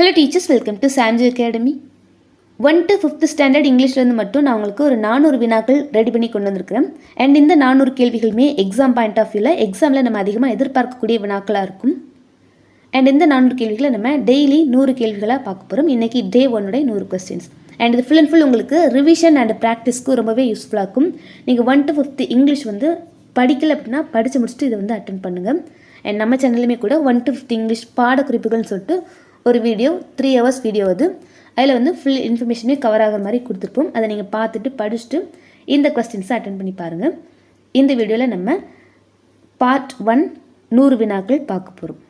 Hello teachers, welcome to Samji academy. 1 to 5th standard இங்கிலீஷ்லேருந்து மட்டும் நான் உங்களுக்கு ஒரு 400 வினாக்கள் ரெடி பண்ணி கொண்டு வந்திருக்கிறேன். அண்ட் இந்த 400 கேள்விகளுமே எக்ஸாம் பாயிண்ட் ஆஃப் வியூவில் எக்ஸாமில் நம்ம அதிகமாக எதிர்பார்க்கக்கூடிய வினாக்களாக இருக்கும். அண்ட் இந்த 400 கேள்விகளை நம்ம டெய்லி 100 கேள்விகளாக பார்க்க போகிறோம். இன்றைக்கி டே 1 100 கொஸ்டின்ஸ். அண்ட் இது ஃபுல் அண்ட் ஃபுல் உங்களுக்கு ரிவிஷன் அண்ட் ப்ராக்டிஸ்க்கு ரொம்பவே யூஸ்ஃபுல்லாக இருக்கும். நீங்கள் 1 to 5th இங்கிலீஷ் படிக்கலை அப்படின்னா படித்து முடிச்சுட்டு இதை அட்டென்ட் பண்ணுங்கள். அண்ட் நம்ம சேனல்லையுமே கூட 1 to 5th இங்கிலீஷ் பாடக்குறிப்புகள்னு சொல்லிட்டு ஒரு வீடியோ 3 hours வீடியோ அதில் ஃபுல் இன்ஃபர்மேஷனே கவர் ஆகிற மாதிரி கொடுத்துருப்போம். அதை நீங்கள் பார்த்துட்டு படிச்சுட்டு இந்த கொஸ்டின்ஸை அட்டென்ட் பண்ணி பாருங்கள். இந்த வீடியோவில் நம்ம பார்ட் 1 100 வினாக்கள் பார்க்க போகிறோம்.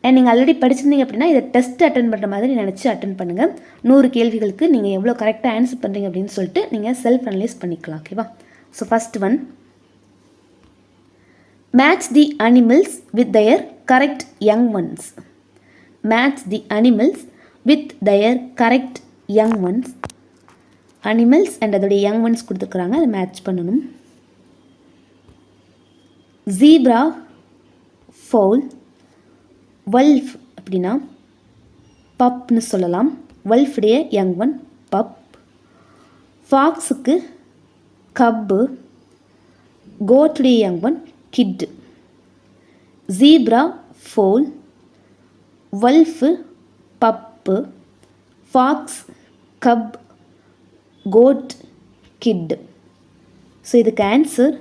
அண்ட் நீங்கள் ஆல்ரெடி படிச்சிருந்தீங்க அப்படின்னா இதை டெஸ்ட் அட்டென்ட் பண்ணுற மாதிரி நினச்சி அட்டென்ட் பண்ணுங்கள். 100 கேள்விகளுக்கு நீங்கள் எவ்வளோ கரெக்டாக ஆன்சர் பண்ணுறீங்க அப்படின்னு சொல்லிட்டு நீங்கள் செல்ஃப் அனலைஸ் பண்ணிக்கலாம். ஓகேவா? So first one, match the animals with their correct young once. Match the animals with their correct young ones. Animals and அதோடைய young ones கொடுத்துருக்குறாங்க, அதை மேட்ச் பண்ணணும். Zebra, fowl, wolf அப்படின்னா பப்னு சொல்லலாம். wolf-உடைய young one pup. Fox-க்கு cub, goat-உடைய young one kid. Zebra, fowl, wolf pup, fox cub, goat kid. So இதுக்கு answer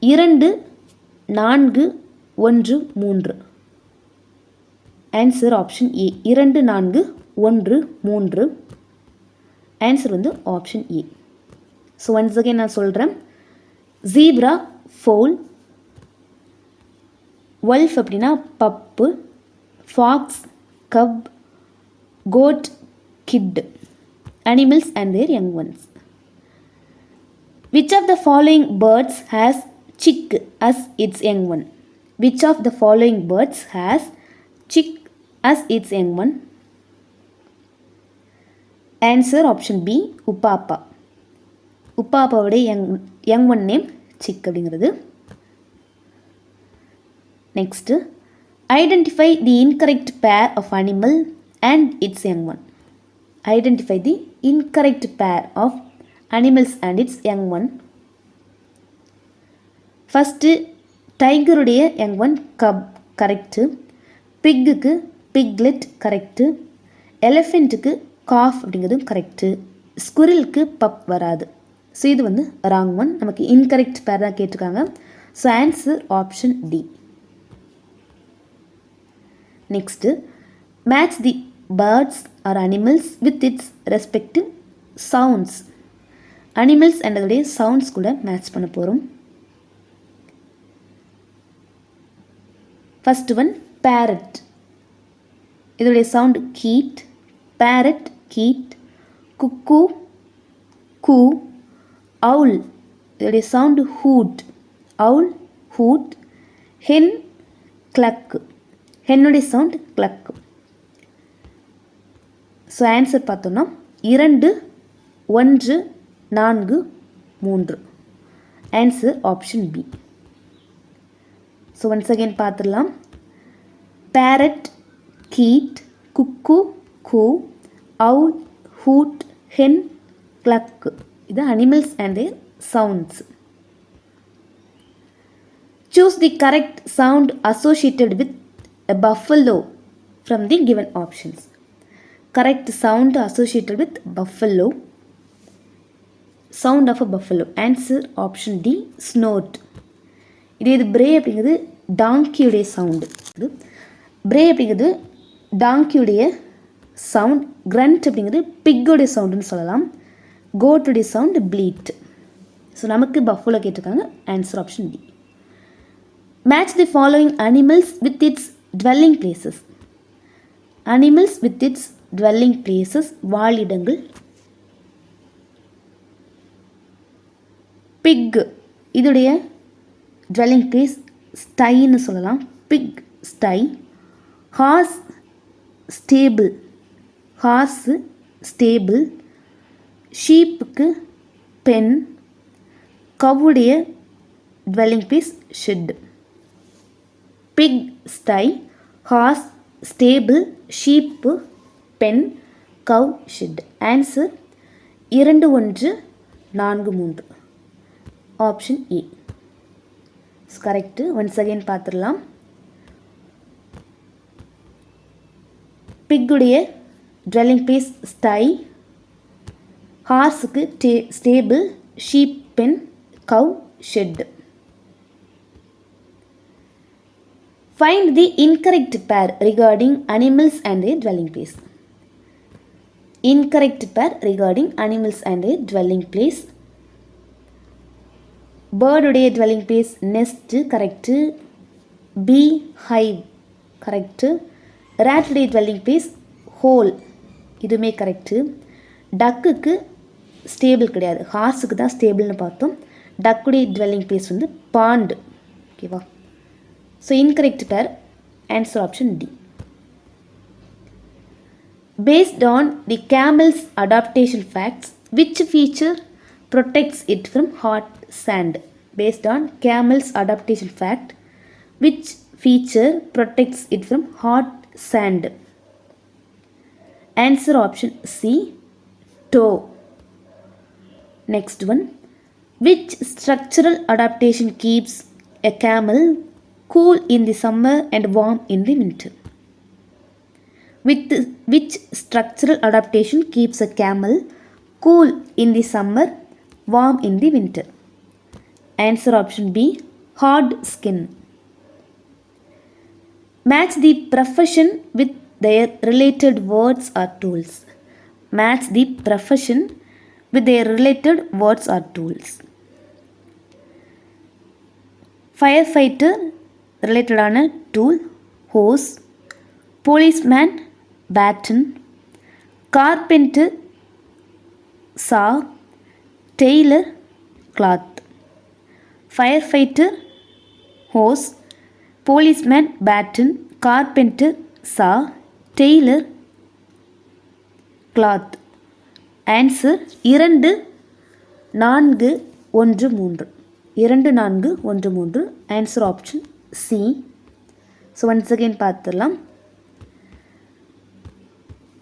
2 4 1 3. Answer option A. 2 4 1 3. Answer option A. So once again நான் சொல்கிறேன். ஜீப்ரா, ஃபோல், வல்ஃப் அப்படின்னா pup, fox, cub, goat, kid. Animals and their young ones. Which of the following birds has chick as its young one? Which of the following birds has chick as its young one? Answer option B, upapa. உப்பாப்பாவுடைய young one name chick அப்படிங்கிறது. Next, identify the incorrect pair of animal and its young one. Identify the incorrect pair of animals and its young one. First, tiger உடைய young one cub correct. Pig-க்கு piglet correct. Elephant-க்கு calf அப்படிங்கிறதும் correct. Squirrel-க்கு pup வராது. So இது wrong one. நமக்கு incorrect pair தான் கேட்டிருக்காங்க. ஸோ answer option D. Next, match the birds or animals with its respective sounds. Animals and அதோடைய sounds கூட மேட்ச் பண்ண போகிறோம். First one, parrot. இதோடைய sound கீட், parrot கீட், cuckoo கூ, owl இதோடைய sound hoot, owl hoot, hen cluck, ஹென்னுடைய சவுண்ட் கிளக்கு. ஸோ ஆன்சர் பார்த்தோன்னா 2 1 4 3. Answer option B. So once again பார்த்துடலாம். பேரட், கீட், cuckoo coo, owl, hoot, hen, cluck. இது animals and their sounds. Choose the correct sound associated with a buffalo from the given options. Correct sound associated with buffalo. Sound of a buffalo. Answer option D, snort. இது bray அப்படிங்கிறது donkey உடைய sound. bray அப்படிங்கிறது donkey உடைய sound. grunt அப்படிங்கிறது pig உடைய soundன்னு சொல்லலாம். goat உடைய sound bleat. So நமக்கு buffalo கேட்டிருக்காங்க. Answer option D. Match the following animals with its dwelling places. Animals with its dwelling places, வாழிடங்கள். pig இதுடைய dwelling place ஸ்டைன்னு சொல்லலாம். pig sty. horse stable, horse stable. sheepக்கு pen. கவுடைய dwelling place shed. pig sty, horse stable, sheep, pen, cow, shed. Answer 2, 1, 4, 3. Option A correct. Once again பார்த்துடலாம். பிக்குடைய dwelling place sty, ஹார்ஸுக்கு stable, sheep, pen, cow, shed. Find the incorrect pair regarding animals and a dwelling place. Incorrect pair regarding animals and a dwelling place. Bird உடைய dwelling place nest correct. Bee hive correct. Rat உடைய dwelling place hole இதுமே correct. டக்குக்கு stable கிடையாது, ஹார்ஸுக்கு தான் ஸ்டேபிள்னு பார்த்தோம். டக்குடைய dwelling place வந்து bond. ஓகேவா? So incorrect pair. Answer option D. Based on the camel's adaptation facts, which feature protects it from hot sand? Based on camel's adaptation fact, which feature protects it from hot sand? Answer option C, toe. Next one. Which structural adaptation keeps a camel cool in the summer and warm in the winter? Which structural adaptation keeps a camel cool in the summer, warm in the winter? Answer option B, hard skin. Match the profession with their related words or tools. Match the profession with their related words or tools. Firefighter related ஆன tool hose, policeman baton, carpenter saw, tailor cloth. Firefighter hose, policeman baton, carpenter saw, tailor cloth. Answer 2, 4, 1, 3. 2, 4, 1, 3. Answer option C. So once again பார்த்துடலாம்.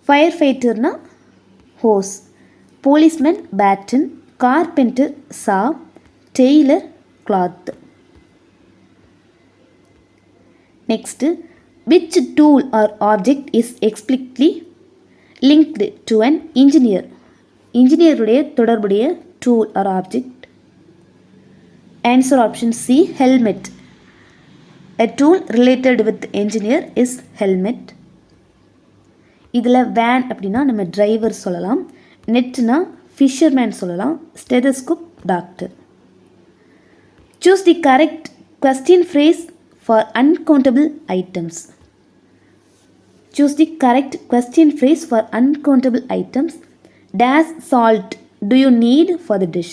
Firefighterனா hose, policeman baton, carpenter saw, tailor cloth. Next, which tool or object is explicitly linked to an engineer? Engineer உடைய தொடர்புடைய tool or object. Answer option C, helmet. A tool related with engineer is helmet. இதில் van அப்படின்னா நம்ம driver சொல்லலாம், நெட்னா fisherman சொல்லலாம், stethoscope doctor. Choose the correct question phrase for uncountable items. Choose the correct question phrase for uncountable items. Dash salt do you need for the dish?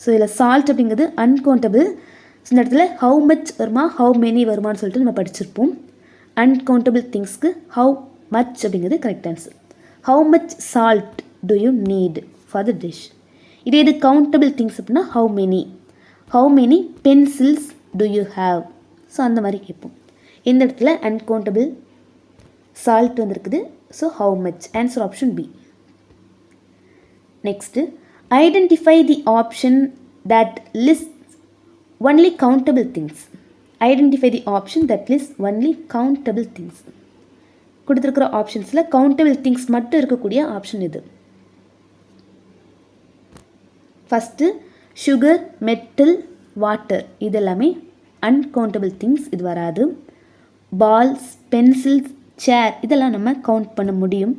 So இதில் salt அப்படிங்கிறது uncountable. So இந்த இடத்துல how much வருமா, how many வருமானு சொல்லிட்டு நம்ம படிச்சிருப்போம். Uncountable திங்ஸ்க்கு ஹவு மச் அப்படிங்கிறது correct answer. How much salt do you need for the dish. இதே இது கவுண்டபிள் திங்ஸ் அப்படின்னா how many pencils do you have. So அந்த மாதிரி கேட்போம். இந்த இடத்துல அன்கவுண்டபிள் சால்ட் வந்துருக்குது. So how much. Answer option B. Next, identify the option that lists only countable things. Identify the option that lists only countable things. கொடுத்துருக்கிற ஆப்ஷன்ஸில் countable things மட்டும் இருக்கக்கூடிய option இது. ஃபஸ்ட்டு சுகர், மெட்டல், வாட்டர் இது எல்லாமே uncountable things, இது வராது. Balls, pencils, சேர் இதெல்லாம் நம்ம கவுண்ட் பண்ண முடியும்.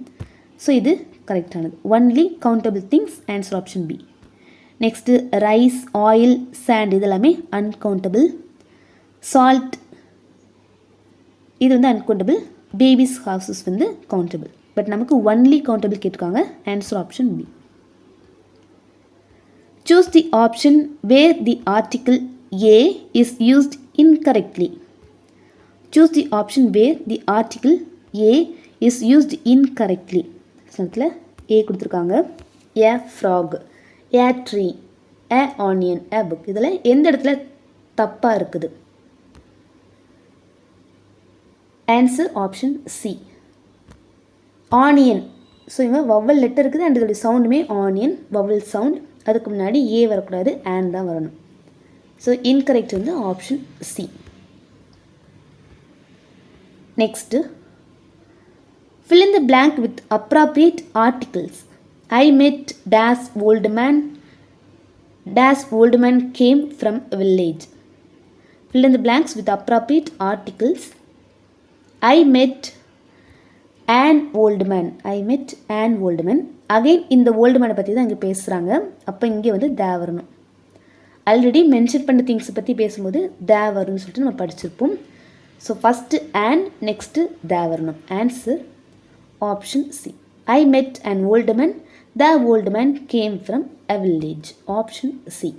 ஸோ இது கரெக்டானது. Only countable things. Answer option B. Next rice, oil, sand இதெல்லாமே அன்கவுண்டபிள். சால்ட் இது வந்து அன்கவுண்டபிள். பேபிஸ் ஹவுசஸ் வந்து கவுண்டபிள். பட் நமக்கு ஒன்லி கவுண்டபிள் கேட்டிருக்காங்க. Answer option B. Choose the option where the article A is used incorrectly. Choose the option where the article A is used incorrectly. சமத்தில் A கொடுத்துருக்காங்க. A frog, A tree, A onion, A book. இதில் எந்த இடத்துல தப்பாக இருக்குது? Answer option C. Onion. So இங்கே vowel letter இருக்குது and இதோடைய சவுண்டுமே onion vowel sound. அதுக்கு முன்னாடி ஏ வரக்கூடாது, ஆன் தான் வரணும். ஸோ இன்கரெக்ட் வந்து option C. Next, fill in the blank with appropriate articles. I met dash old man. Dash old man came from a village. Fill in the blanks with appropriate articles. I met an old man. I met an old man. Again இந்த old man பற்றி தான் இங்கே பேசுகிறாங்க. அப்போ இங்கே வந்து தே வரணும். Already mention பண்ண திங்ஸ் பற்றி பேசும்போது தே வரும்னு சொல்லிட்டு நம்ம படிச்சிருப்போம். So first and next they வரணும். Answer option C. I met an old man. The old man came from a village. Option C.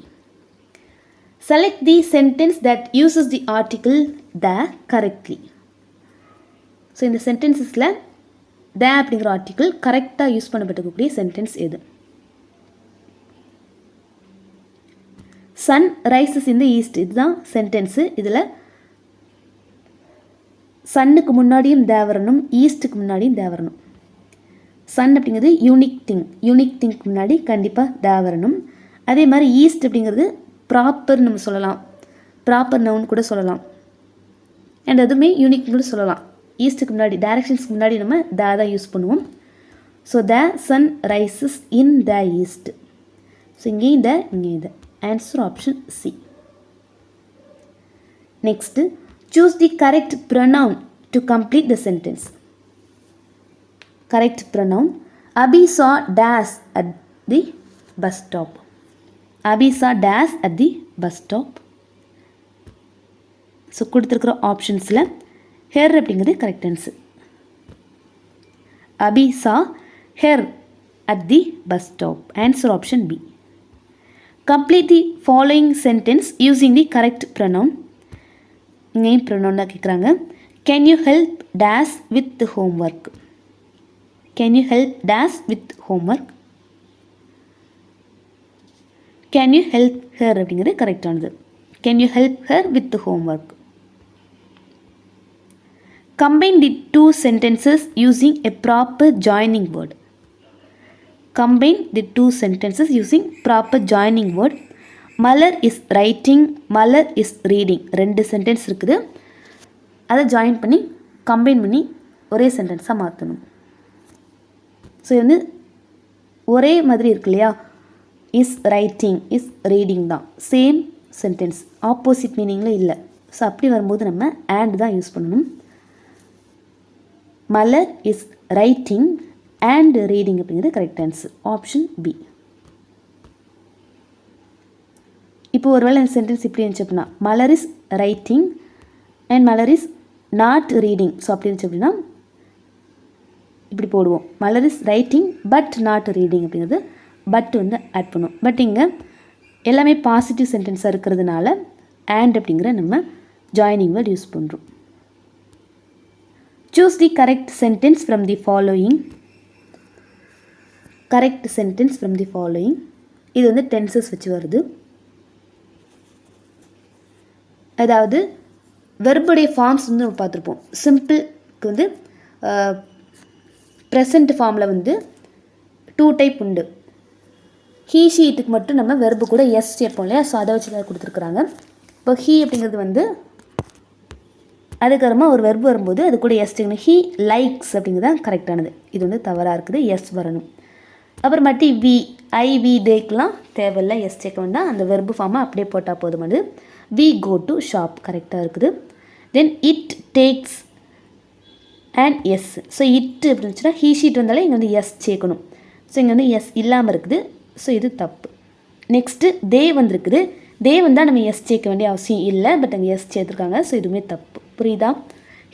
Select the sentence that uses the article the correctly. So இந்த சென்டென்சஸில் the அப்படிங்கிற article கரெக்டாக use பண்ணப்பட்டிருக்கக்கூடிய sentence எது? Sun rises in the east, இதுதான் sentence. இதில் சன்னுக்கு முன்னாடியும் தே வரணும், ஈஸ்ட்டுக்கு முன்னாடியும் தே வரணும். சன் அப்படிங்கிறது யூனிக் திங், யூனிக் திங்க்கு முன்னாடி கண்டிப்பாக தே வரணும். அதே மாதிரி ஈஸ்ட் அப்படிங்கிறது ப்ராப்பர் நம்ம சொல்லலாம், ப்ராப்பர் நவுன் கூட சொல்லலாம். அண்ட் அதுவுமே யூனிக் கூட சொல்லலாம். ஈஸ்ட்டுக்கு முன்னாடி டைரக்ஷன்ஸ்க்கு முன்னாடி நம்ம தே தான் யூஸ் பண்ணுவோம். So the sun rises in the east. So இங்கேயும் த இங்கேயும் the. Answer option C. Next, choose the correct pronoun to complete the sentence. Correct pronoun. Abhi saw dash at the bus stop. Abhi saw dash at the bus stop. So கொடுத்துருக்குற ஆப்ஷன்ஸில் her அப்படிங்கிறது correct answer. Abhi saw her at the bus stop. Answer option B. Complete the following sentence using the correct pronoun. இங்கேயும் pronoun தான் கேட்குறாங்க. Can you help these with homework. Can you help these with homework. Can you help her அப்படிங்கிறது கரெக்டானது. Can you help her with homework. Combine the two sentences using a proper joining word. Combine the two sentences using proper joining word. Malar is writing, Malar is reading. ரெண்டு sentence இருக்குது, அதை join பண்ணி combine பண்ணி ஒரே சென்டென்ஸாக மாற்றணும். So இது வந்து ஒரே மாதிரி இருக்கு இல்லையா, இஸ் ரைட்டிங் இஸ் ரீடிங் தான் சேம் சென்டென்ஸ், ஆப்போசிட் மீனிங்கில் இல்லை. ஸோ அப்படி வரும்போது நம்ம அண்ட் தான் யூஸ் பண்ணணும். Malar is writing and reading அப்படிங்கிறது கரெக்ட் ஆன்சர். Option B. இப்போ ஒருவேளை இந்த சென்டென்ஸ் இப்படி இருந்துச்சு அப்படின்னா Malar is writing and Malar is not reading. So அப்படி இருந்துச்சு அப்படின்னா இப்படி போடுவோம், Malar is writing but not reading அப்படிங்கிறது பட் வந்து ஆட் பண்ணுவோம். பட் இங்கே எல்லாமே பாசிட்டிவ் சென்டென்ஸாக இருக்கிறதுனால அண்ட் அப்படிங்கிற நம்ம ஜாயினிங் வேர்ட் யூஸ் பண்ணுறோம். Choose the correct sentence from the following. Correct sentence from the following. இது வந்து டென்சஸ் வச்சு வருது. அதாவது வெர்புடைய ஃபார்ம்ஸ் வந்து நம்ம பார்த்துருப்போம். சிம்பிளுக்கு வந்து ப்ரெசண்ட் ஃபார்மில் வந்து 2 டைப் உண்டு. ஹீ ஷீட்டுக்கு மட்டும் நம்ம வெர்பு கூட எஸ் சேர்ப்போம் இல்லையா, ஸோ அதை வச்சு தான் கொடுத்துருக்குறாங்க. இப்போ ஹீ அப்படிங்கிறது வந்து அதுக்கப்புறமா ஒரு வெர்பு வரும்போது அது கூட எஸ் சேர்க்கணும். ஹீ லைக்ஸ் அப்படிங்கிறது தான் கரெக்டானது. இது வந்து தவறாக இருக்குது, எஸ் வரணும். அப்புறமாட்டி வி ஐ வி தேக்கெலாம் தேவையில்லை, எஸ் சேர்க்க வேண்டாம். அந்த வெர்பு ஃபார்மை அப்படியே போட்டால் போதுமானது. வி கோ டு ஷாப் கரெக்டாக இருக்குது. Then it takes and S. So it எப்படி இருந்துச்சுன்னா ஹீ ஷீட் வந்தாலே இங்கே வந்து எஸ் சேர்க்கணும். ஸோ இங்கே வந்து எஸ் இல்லாமல் இருக்குது. ஸோ இது தப்பு. நெக்ஸ்ட்டு தே வந்துருக்குது. தே வந்தால் நம்ம எஸ் சேர்க்க வேண்டிய அவசியம் இல்லை, பட் அங்கே எஸ் சேர்த்துருக்காங்க. ஸோ இதுவுமே தப்பு. புரியுதா?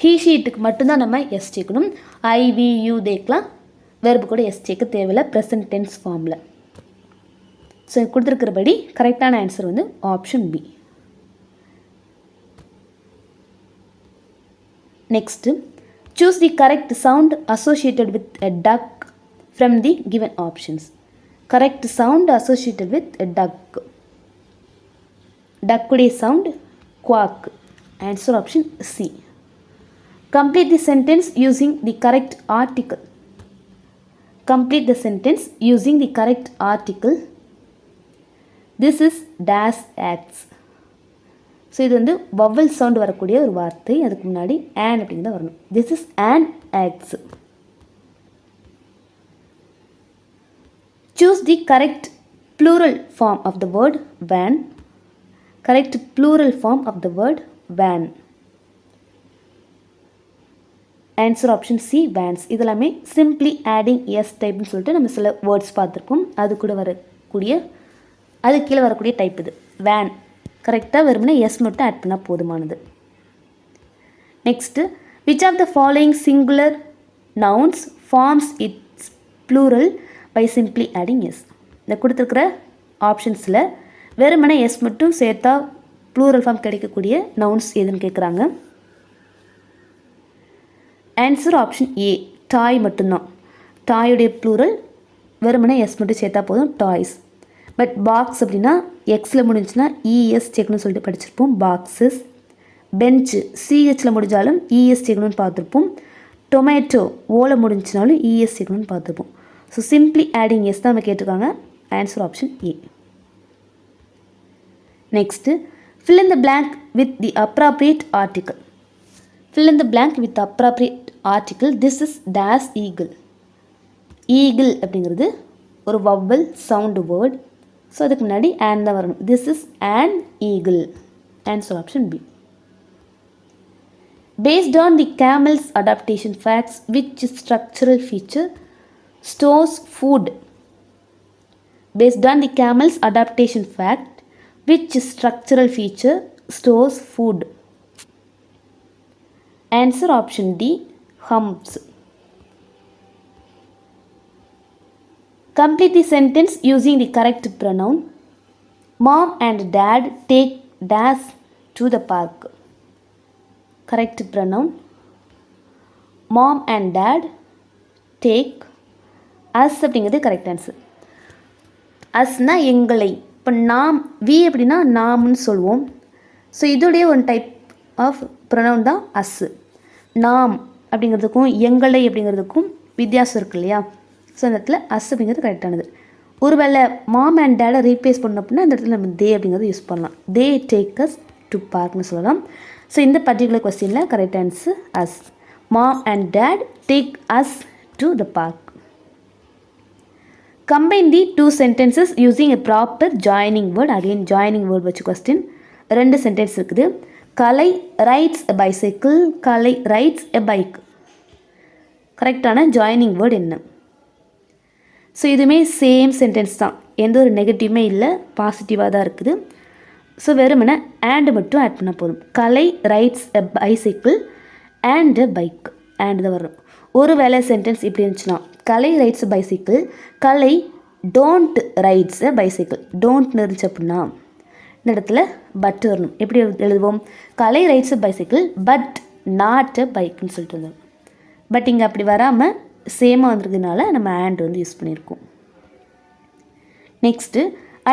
ஹீ ஷீட்டுக்கு மட்டும்தான் நம்ம எஸ் சேர்க்கணும். ஐ வி யூ தேக்கெலாம் வெர்பு கூட எஸ் சேர்க்க தேவையில்லை ப்ரெசன்ட் டென்ஸ் ஃபார்மில். ஸோ கொடுத்துருக்கிறபடி கரெக்டான ஆன்சர் வந்து option B. Next, choose the correct sound associated with a duck from the given options. Correct sound associated with a duck. Duck ude sound quack. Answer option C. Complete the sentence using the correct article. Complete the sentence using the correct article. This is dash acts. So இது வந்து vowel sound வரக்கூடிய ஒரு வார்த்தை. அதுக்கு முன்னாடி on அப்படிங்கிறத வரணும். This is on acts. Choose the correct plural form of the word van. Correct plural form of the word van. Answer option C vans. இதெல்லாமே சிம்பிளி ஆடிங் எஸ் டைப்னு சொல்லிட்டு நம்ம சில வேர்ட்ஸ் பார்த்துருக்கோம். அது கூட வரக்கூடிய அது கீழே வரக்கூடிய டைப் இது வேன். கரெக்டாக வெறுமனே எஸ் மட்டும் ஆட் பண்ணால் போதுமானது. Next which of the following singular nouns forms its plural by simply adding S. இந்த கொடுத்துருக்கிற ஆப்ஷன்ஸில் வெறுமனே எஸ் மட்டும் சேர்த்தா ப்ளூரல் ஃபார்ம் கிடைக்கக்கூடிய நவுன்ஸ் எதுன்னு கேட்குறாங்க. ஆன்சர் ஆப்ஷன் ஏ டாய் மட்டும்தான். டாயுடைய ப்ளூரல் வெறுமனே எஸ் மட்டும் சேர்த்தா போதும் டாய்ஸ். பட் பாக்ஸ் அப்படின்னா எக்ஸில் முடிஞ்சுன்னா இஎஸ் சேர்க்கணும்னு சொல்லிட்டு படிச்சிருப்போம். பாக்ஸஸ். பெஞ்சு சிஹெச்சில் முடிஞ்சாலும் இஎஸ் சேர்க்கணும்னு பார்த்துருப்போம். டொமேட்டோ ஓவில் முடிஞ்சுனாலும் இஎஸ் சேர்க்கணும்னு பார்த்துருப்போம். ஸோ சிம்பிளி ஆடிங் எஸ் தான் நம்ம கேட்டிருக்காங்க. Answer option A. Next fill in the blank with the appropriate article. Fill in the blank with the appropriate article. This is dash eagle. Eagle அப்படிங்கிறது ஒரு vowel sound word. So அதுக்கு முன்னாடி an தான் வரணும். This is an eagle. Answer option B. Based on the camel's adaptation facts which structural feature stores food. Based on the camel's adaptation fact which structural feature stores food. Answer option D humps. Complete the sentence using the correct pronoun. Mom and dad take dash to the park. Correct pronoun. Mom and dad take us அப்படிங்கிறது correct answer. அஸ்னா எங்களை. இப்போ நாம் we அப்படின்னா நாம்னு சொல்லுவோம். So இதோடைய ஒரு type of pronoun தான் as. நாம் அப்படிங்கிறதுக்கும் எங்களை அப்படிங்கிறதுக்கும் வித்தியாசம் இருக்கு இல்லையா? ஸோ அந்த இடத்துல அஸ் அப்படிங்கிறது கரெக்டானது. ஒருவேளை மாம் அண்ட் டேடை ரீப்ளேஸ் பண்ண அப்படின்னா அந்த இடத்துல நம்ம தே அப்படிங்கிறது யூஸ் பண்ணலாம். தே டேக் அஸ் டு பார்க்னு சொல்லலாம். ஸோ இந்த பர்டிகுலர் கொஸ்டினில் correct answer us. Mom and dad take us to the park. Combine the two sentences using a proper joining word. Again joining word வச்சு கொஸ்டின். 2 சென்டென்ஸ் இருக்குது. Kalai rides a bicycle. Kalai rides a bike. கரெக்டான joining word என்ன? So இதுவுமே same sentence தான். எந்த ஒரு நெகட்டிவுமே இல்லை, பாசிட்டிவாக தான் இருக்குது. ஸோ வெறுமனே ஆண்டு மட்டும் ஆட் பண்ணால் போதும். Kalai rides a bicycle and a bike. And தான் வரும். ஒரு வேலை சென்டென்ஸ் இப்படி இருந்துச்சுன்னா Kalai rides a bicycle, Kalai don't rides a bicycle. டோன்ட்னு இருந்துச்சு அப்படின்னா இந்த இடத்துல பட் வரணும். எப்படி எழுதுவோம்? Kalai rides a bicycle but not a பைக்குன்னு சொல்லிட்டு இருந்தோம். பட் இங்கே அப்படி வராமல் சேமாக வந்துருக்கிறதுனால நம்ம ஆண்ட் வந்து யூஸ் பண்ணியிருக்கோம். Next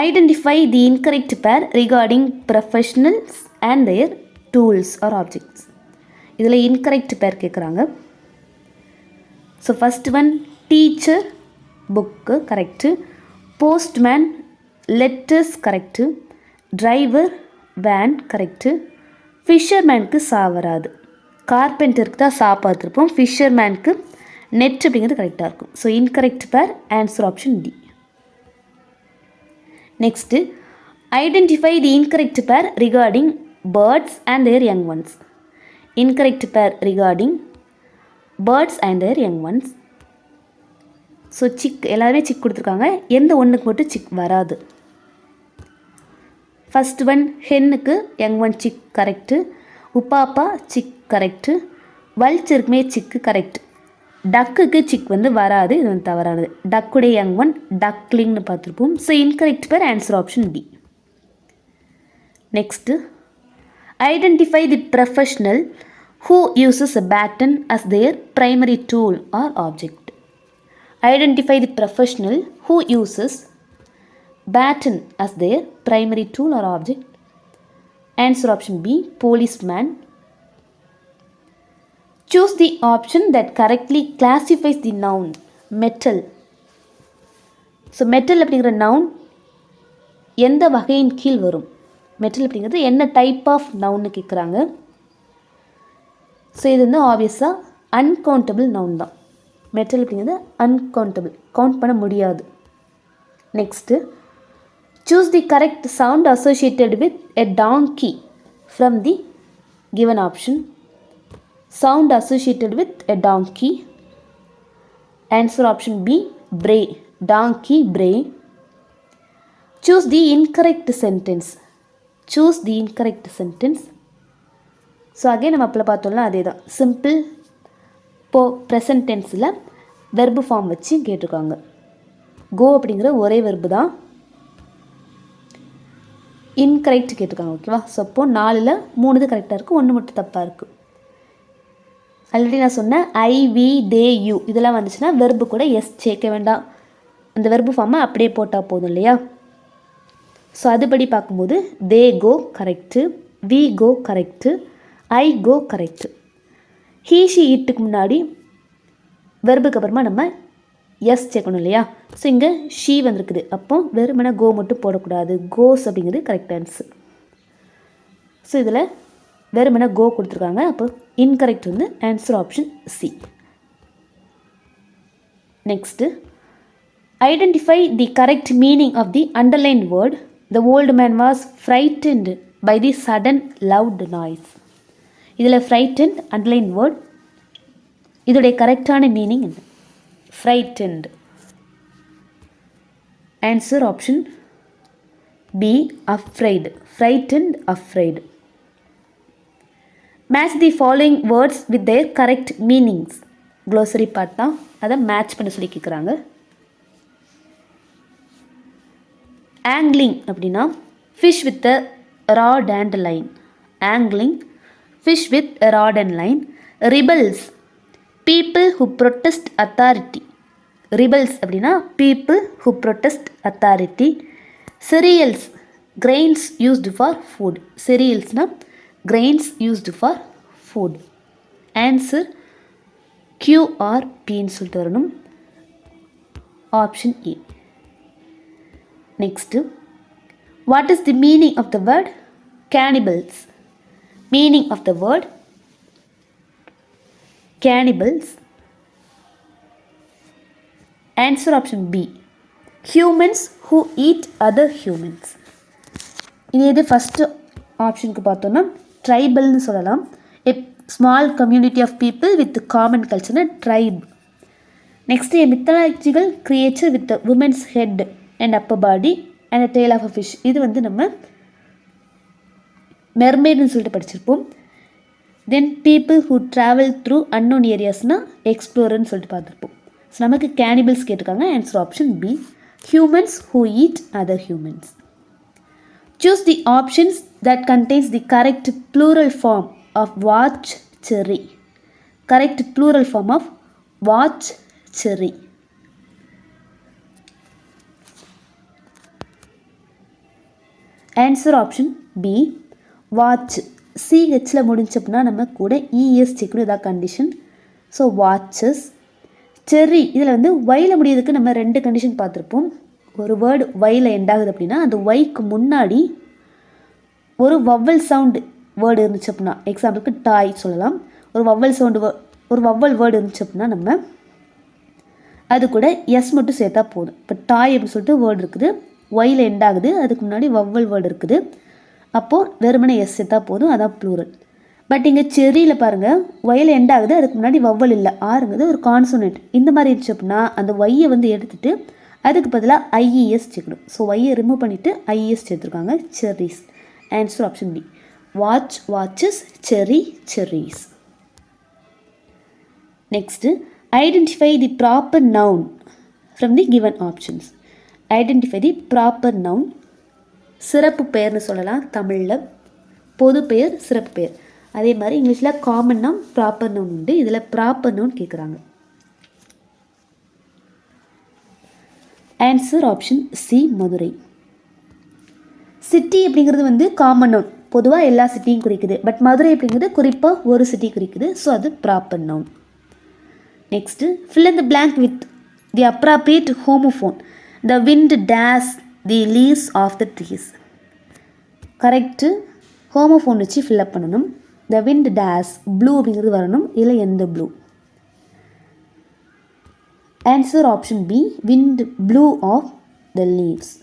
identify the incorrect pair regarding professionals and their tools or objects. இதில் இன்கரெக்ட் பேர் கேட்குறாங்க. So first one teacher book correct. Postman letters correct. Driver van correct. ஃபிஷர்மேனுக்கு சா வராது. கார்பெண்டருக்கு தான் சா பார்த்துருப்போம். ஃபிஷர்மேனுக்கு நெட் அப்படிங்கிறது கரெக்டாக இருக்கும். So incorrect pair. Answer option D. Next identify the incorrect pair regarding birds and their young ones. Incorrect pair regarding birds and their young ones. So chick எல்லாருமே chick கொடுத்துருக்காங்க. எந்த ஒன்றுக்கு மட்டும் சிக் வராது. ஃபஸ்ட் ஒன் ஹென்னுக்கு young one chick correct. உப்பாப்பா chick correct. வல்ச்சருக்குமே chick correct. டக்குக்கு sick வந்து வராது. இது வந்து தவறானது. டக்குடைய யங் ஒன் டக்லிங்னு பார்த்துருப்போம். So incorrect pair. Answer option D. Next identify the professional who uses a baton as their primary tool or object. Identify the professional who uses baton as their primary tool or object. Answer option B policeman. Choose the option that correctly classifies the noun metal. So metal அப்படிங்கிற noun எந்த வகையின் கீழ் வரும்? Metal அப்படிங்கிறது என்ன type of நவுன்னு கேட்குறாங்க. So இது வந்து ஆப்வியஸாக அன்கவுண்டபிள் நவுன் தான். மெட்டல் அப்படிங்கிறது அன்கவுண்டபிள், கவுண்ட் பண்ண முடியாது. Next, choose the correct sound associated with a donkey from the given option. Sound associated with a donkey. Answer option B, bray. Donkey, bray. Choose the incorrect sentence. Choose the incorrect sentence. So again நம்ம அப்போ பார்த்தோம்னா அதே தான். Simple present டென்ஸில் verb form வச்சு கேட்டிருக்காங்க. கோ அப்படிங்கிற ஒரே verb தான். இன்கரெக்ட் கேட்டிருக்காங்க. ஓகேவா? ஸோ அப்போது 4ல் 3 இது கரெக்டாக இருக்குது, 1 மட்டும் தப்பாக இருக்குது. ஆல்ரெடி நான் சொன்னேன் ஐ, வி, தே, யூ இதெல்லாம் வந்துச்சுன்னா வெர்பு கூட எஸ் சேர்க்க வேண்டாம். அந்த வெர்பு ஃபார்மை அப்படியே போட்டால் போதும் இல்லையா? ஸோ அதுபடி பார்க்கும்போது they go correct, we go correct, I go correct. He she இட்டுக்கு முன்னாடி வெர்புக்கு அப்புறமா நம்ம எஸ் சேர்க்கணும் இல்லையா? ஸோ இங்கே ஷீ வந்திருக்குது, அப்போ வெறுமனே கோ மட்டும் போடக்கூடாது, கோஸ் அப்படிங்கிறது கரெக்ட் ஆன்சர். ஸோ இதில் வெறுமனே கோ கொடுத்துருக்காங்க, அப்போ இன்கரெக்ட் வந்து answer option C. Next, identify the correct meaning of the underline word the old man was frightened by the sudden loud noise. இதில் ஃப்ரைட்டன்ட் அண்டர்லைன் வேர்ட், இதோடைய கரெக்டான மீனிங் என்ன? frightened. Answer option B, afraid. Frightened, afraid. Match the following words with their correct meanings. Glossary part தான், அதை match பண்ண சொல்லி கேட்குறாங்க. Angling அப்படின்னா fish with a rod and line. Angling, fish with a rod and line. Rebels, people who protest authority. Rebels அப்படின்னா people who protest authority. Cereals, grains used for food. Cerealsனா grains used for food. Answer Q or P ன்னு சொல்லிட்டு வரணும். Option E. Next, what is the meaning of the word cannibals? Meaning of the word cannibals. Answer option B, humans who eat other humans. இது first ஆப்ஷனுக்கு பார்த்தோன்னா ட்ரைபல்னு சொல்லலாம். A small community of people with common கல்ச்சர்னு tribe. Next a mythological creature with woman's head and upper body and a tail of a fish. இது வந்து நம்ம மெர்மெய்டுன்னு சொல்லிட்டு படிச்சிருப்போம். Then people who travel through unknown ஏரியாஸ்னால் எக்ஸ்ப்ளோரர்னு சொல்லிட்டு பார்த்துருப்போம். ஸோ நமக்கு கேனிபிள்ஸ் கேட்டிருக்காங்க. Answer option B, humans who eat other humans. Choose the options that contains the correct plural form of watch cherry. Correct plural form of watch cherry. Answer option B, watch. சிஹெச்சில் முடிஞ்சப்பனா நம்ம கூட ES சேர்க்கணும், இதான் condition. So watches. Cherry, இதில் வந்து while முடியறதுக்கு நம்ம 2 கண்டிஷன் பார்த்துருப்போம். ஒரு வேர்டு ஒயில் எண்ட் ஆகுது அப்படின்னா அந்த ஒய்க்கு முன்னாடி ஒரு வவ்வல் சவுண்டு வேர்டு இருந்துச்சு அப்படின்னா, எக்ஸாம்பிளுக்கு டாய் சொல்லலாம். ஒரு வவ்வல் சவுண்டு ஒரு வவ்வல் வேர்டு இருந்துச்சு அப்படின்னா நம்ம அது கூட எஸ் மட்டும் சேர்த்தா போதும். இப்போ டாய் அப்படின்னு சொல்லிட்டு வேர்டு இருக்குது, ஒயில் எண்ட் ஆகுது, அதுக்கு முன்னாடி வவ்வல் வேர்டு இருக்குது, அப்போது வெறுமனே எஸ் சேர்த்தா போதும், அதான் ப்ளூரல். பட் இங்கே செர்ரியில் பாருங்கள், ஒயில் எண்ட் ஆகுது, அதுக்கு முன்னாடி வவ்வல் இல்லை, ஆறுங்கிறது ஒரு கான்சோனன்ட். இந்த மாதிரி இருந்துச்சு அப்படின்னா அந்த ஒய்யை வந்து எடுத்துகிட்டு அதுக்கு பதிலாக ஐஇஎஸ் சேர்க்கணும். ஸோ ஒய்யை ரிமூவ் பண்ணிவிட்டு ஐஇஎஸ் சேர்த்துருக்காங்க, cherries. Answer option B, watch, watches, cherry, cherries. Next, identify the proper noun from the given options. Identify the proper noun. சிறப்பு பெயர்னு சொல்லலாம் தமிழில், பொது பெயர், சிறப்பு பெயர். அதே மாதிரி இங்கிலீஷில் காமன் நவுன், ப்ராப்பர் நவுன் உண்டு. இதில் ப்ராப்பர் நவுன் கேட்குறாங்க. Answer option C, Madurai. City அப்படிங்கிறது வந்து காமன் நவுன், பொதுவாக எல்லா சிட்டியும் குறிக்குது. பட் மதுரை அப்படிங்கிறது குறிப்பாக ஒரு சிட்டி குறிக்குது. ஸோ அது proper noun. Next fill in the blank with the appropriate homophone. The wind dash the leaves of the trees. Correct homophone வச்சு ஃபில்அப் பண்ணணும். த விண்ட் டேஸ் ப்ளூ அப்படிங்கிறது வரணும். இல்லை எந்த blew? Answer option B, wind blew off the leaves.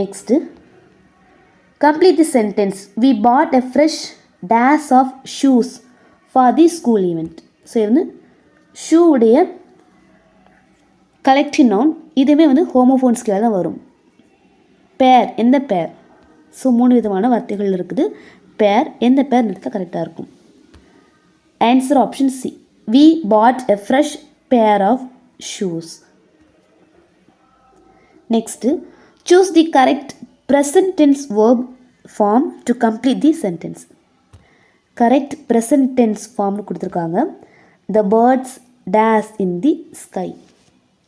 Next complete the sentence. We bought a fresh dash of shoes for the school event. So இது வந்து ஷூவுடைய collective noun. இதுவுமே வந்து homophones கீழே தான் வரும். பேர், எந்த பேர்? ஸோ 3 விதமான வார்த்தைகள் இருக்குது. பேர், எந்த பேர் எடுத்தால் கரெக்டாக இருக்கும்? Answer option C, we bought a fresh pair of shoes. Next choose the correct present tense verb form to complete the sentence. Correct present tense ஃபார்ம்னு கொடுத்துருக்காங்க. The birds days in the sky.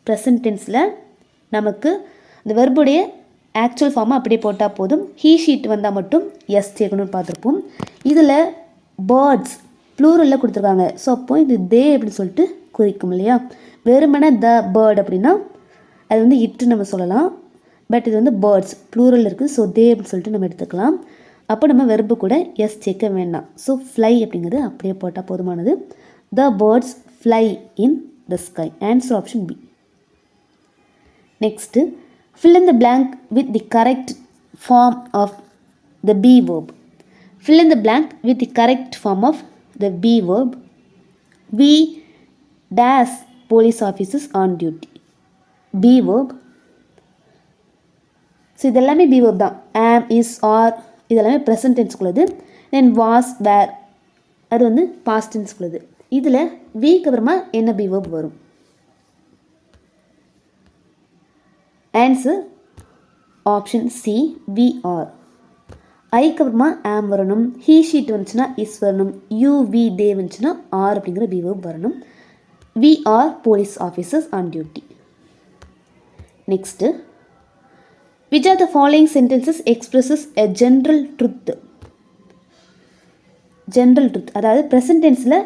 Present டென்ஸில் நமக்கு இந்த வெர்புடைய actual ஃபார்மை அப்படியே போட்டால் போதும். He she it வந்தால் மட்டும் எஸ் சேர்க்கணும்னு பார்த்துருப்போம். இதில் பேர்ட்ஸ் ப்ளூரலில் கொடுத்துருக்காங்க. ஸோ அப்போது இது தே அப்படின்னு சொல்லிட்டு குறிக்கும் இல்லையா? வெறுமனே த பேர்ட் அப்படின்னா அது வந்து இட்டு நம்ம சொல்லலாம். பட் இது வந்து பேர்ட்ஸ் ப்ளூரல் இருக்குது. ஸோ தே அப்படின்னு சொல்லிட்டு நம்ம எடுத்துக்கலாம். அப்போ நம்ம வெர்பு கூட எஸ் சேர்க்க வேண்டாம். ஸோ ஃப்ளை அப்படிங்கிறது அப்படியே போட்டால் போதுமானது. The birds fly in the sky. Answer option B. Next fill in the blank with the correct form of the be verb. Fill in the blank with the correct form of the be verb. We dash police officers on duty. Be verb. So இதெல்லாமே be verb தான். am, is, are இதெல்லாமே present டென்ஸ்குள்ளது. Then was, were அது வந்து past டென்ஸ்குள்ளது. இதில் week அப்புறமா என்ன be verb வரும்? Answer option C, we are. ஐக்கு அப்புறமா ஆம் வரணும். ஹீ ஷீட் வந்துச்சுன்னா இஸ் வரணும். யூ வி தே வந்துச்சுன்னா ஆர் அப்படிங்கிற பி வேர்ப் வரணும். We are police officers on duty. Next which are the following sentences expresses a general truth. General truth அதாவது present டென்ஸில்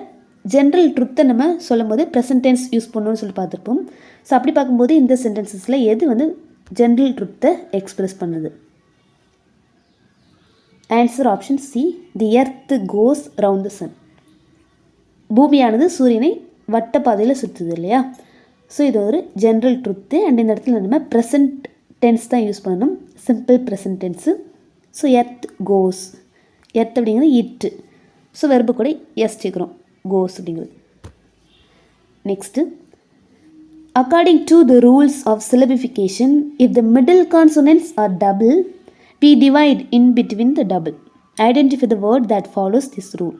ஜென்ரல் ட்ருத்தை நம்ம சொல்லும் போது ப்ரெசன்ட் டென்ஸ் யூஸ் பண்ணணும்னு சொல்லி பார்த்துருப்போம். ஸோ அப்படி பார்க்கும்போது இந்த சென்டென்சஸில் எது வந்து ஜென்ரல் ட்ருத்தை எக்ஸ்பிரஸ் பண்ணுது? Answer option C, the earth goes round the sun. பூமியானது சூரியனை வட்ட பாதையில் சுற்றுது இல்லையா? ஸோ இது ஒரு ஜென்ரல் ட்ருத்து. அண்ட் இந்த இடத்துல நம்ம ப்ரெசன்ட் டென்ஸ் தான் யூஸ் பண்ணணும். Simple present tens. So earth goes, earth அப்படிங்கிறது இட்டு. ஸோ வெர்பு கூட எஸ் சேர்க்குறோம், கோஸ் அப்படிங்கிறது. Next according to the rules of syllabification, if the middle consonants are double, we divide in between the double. Identify the word that follows this rule.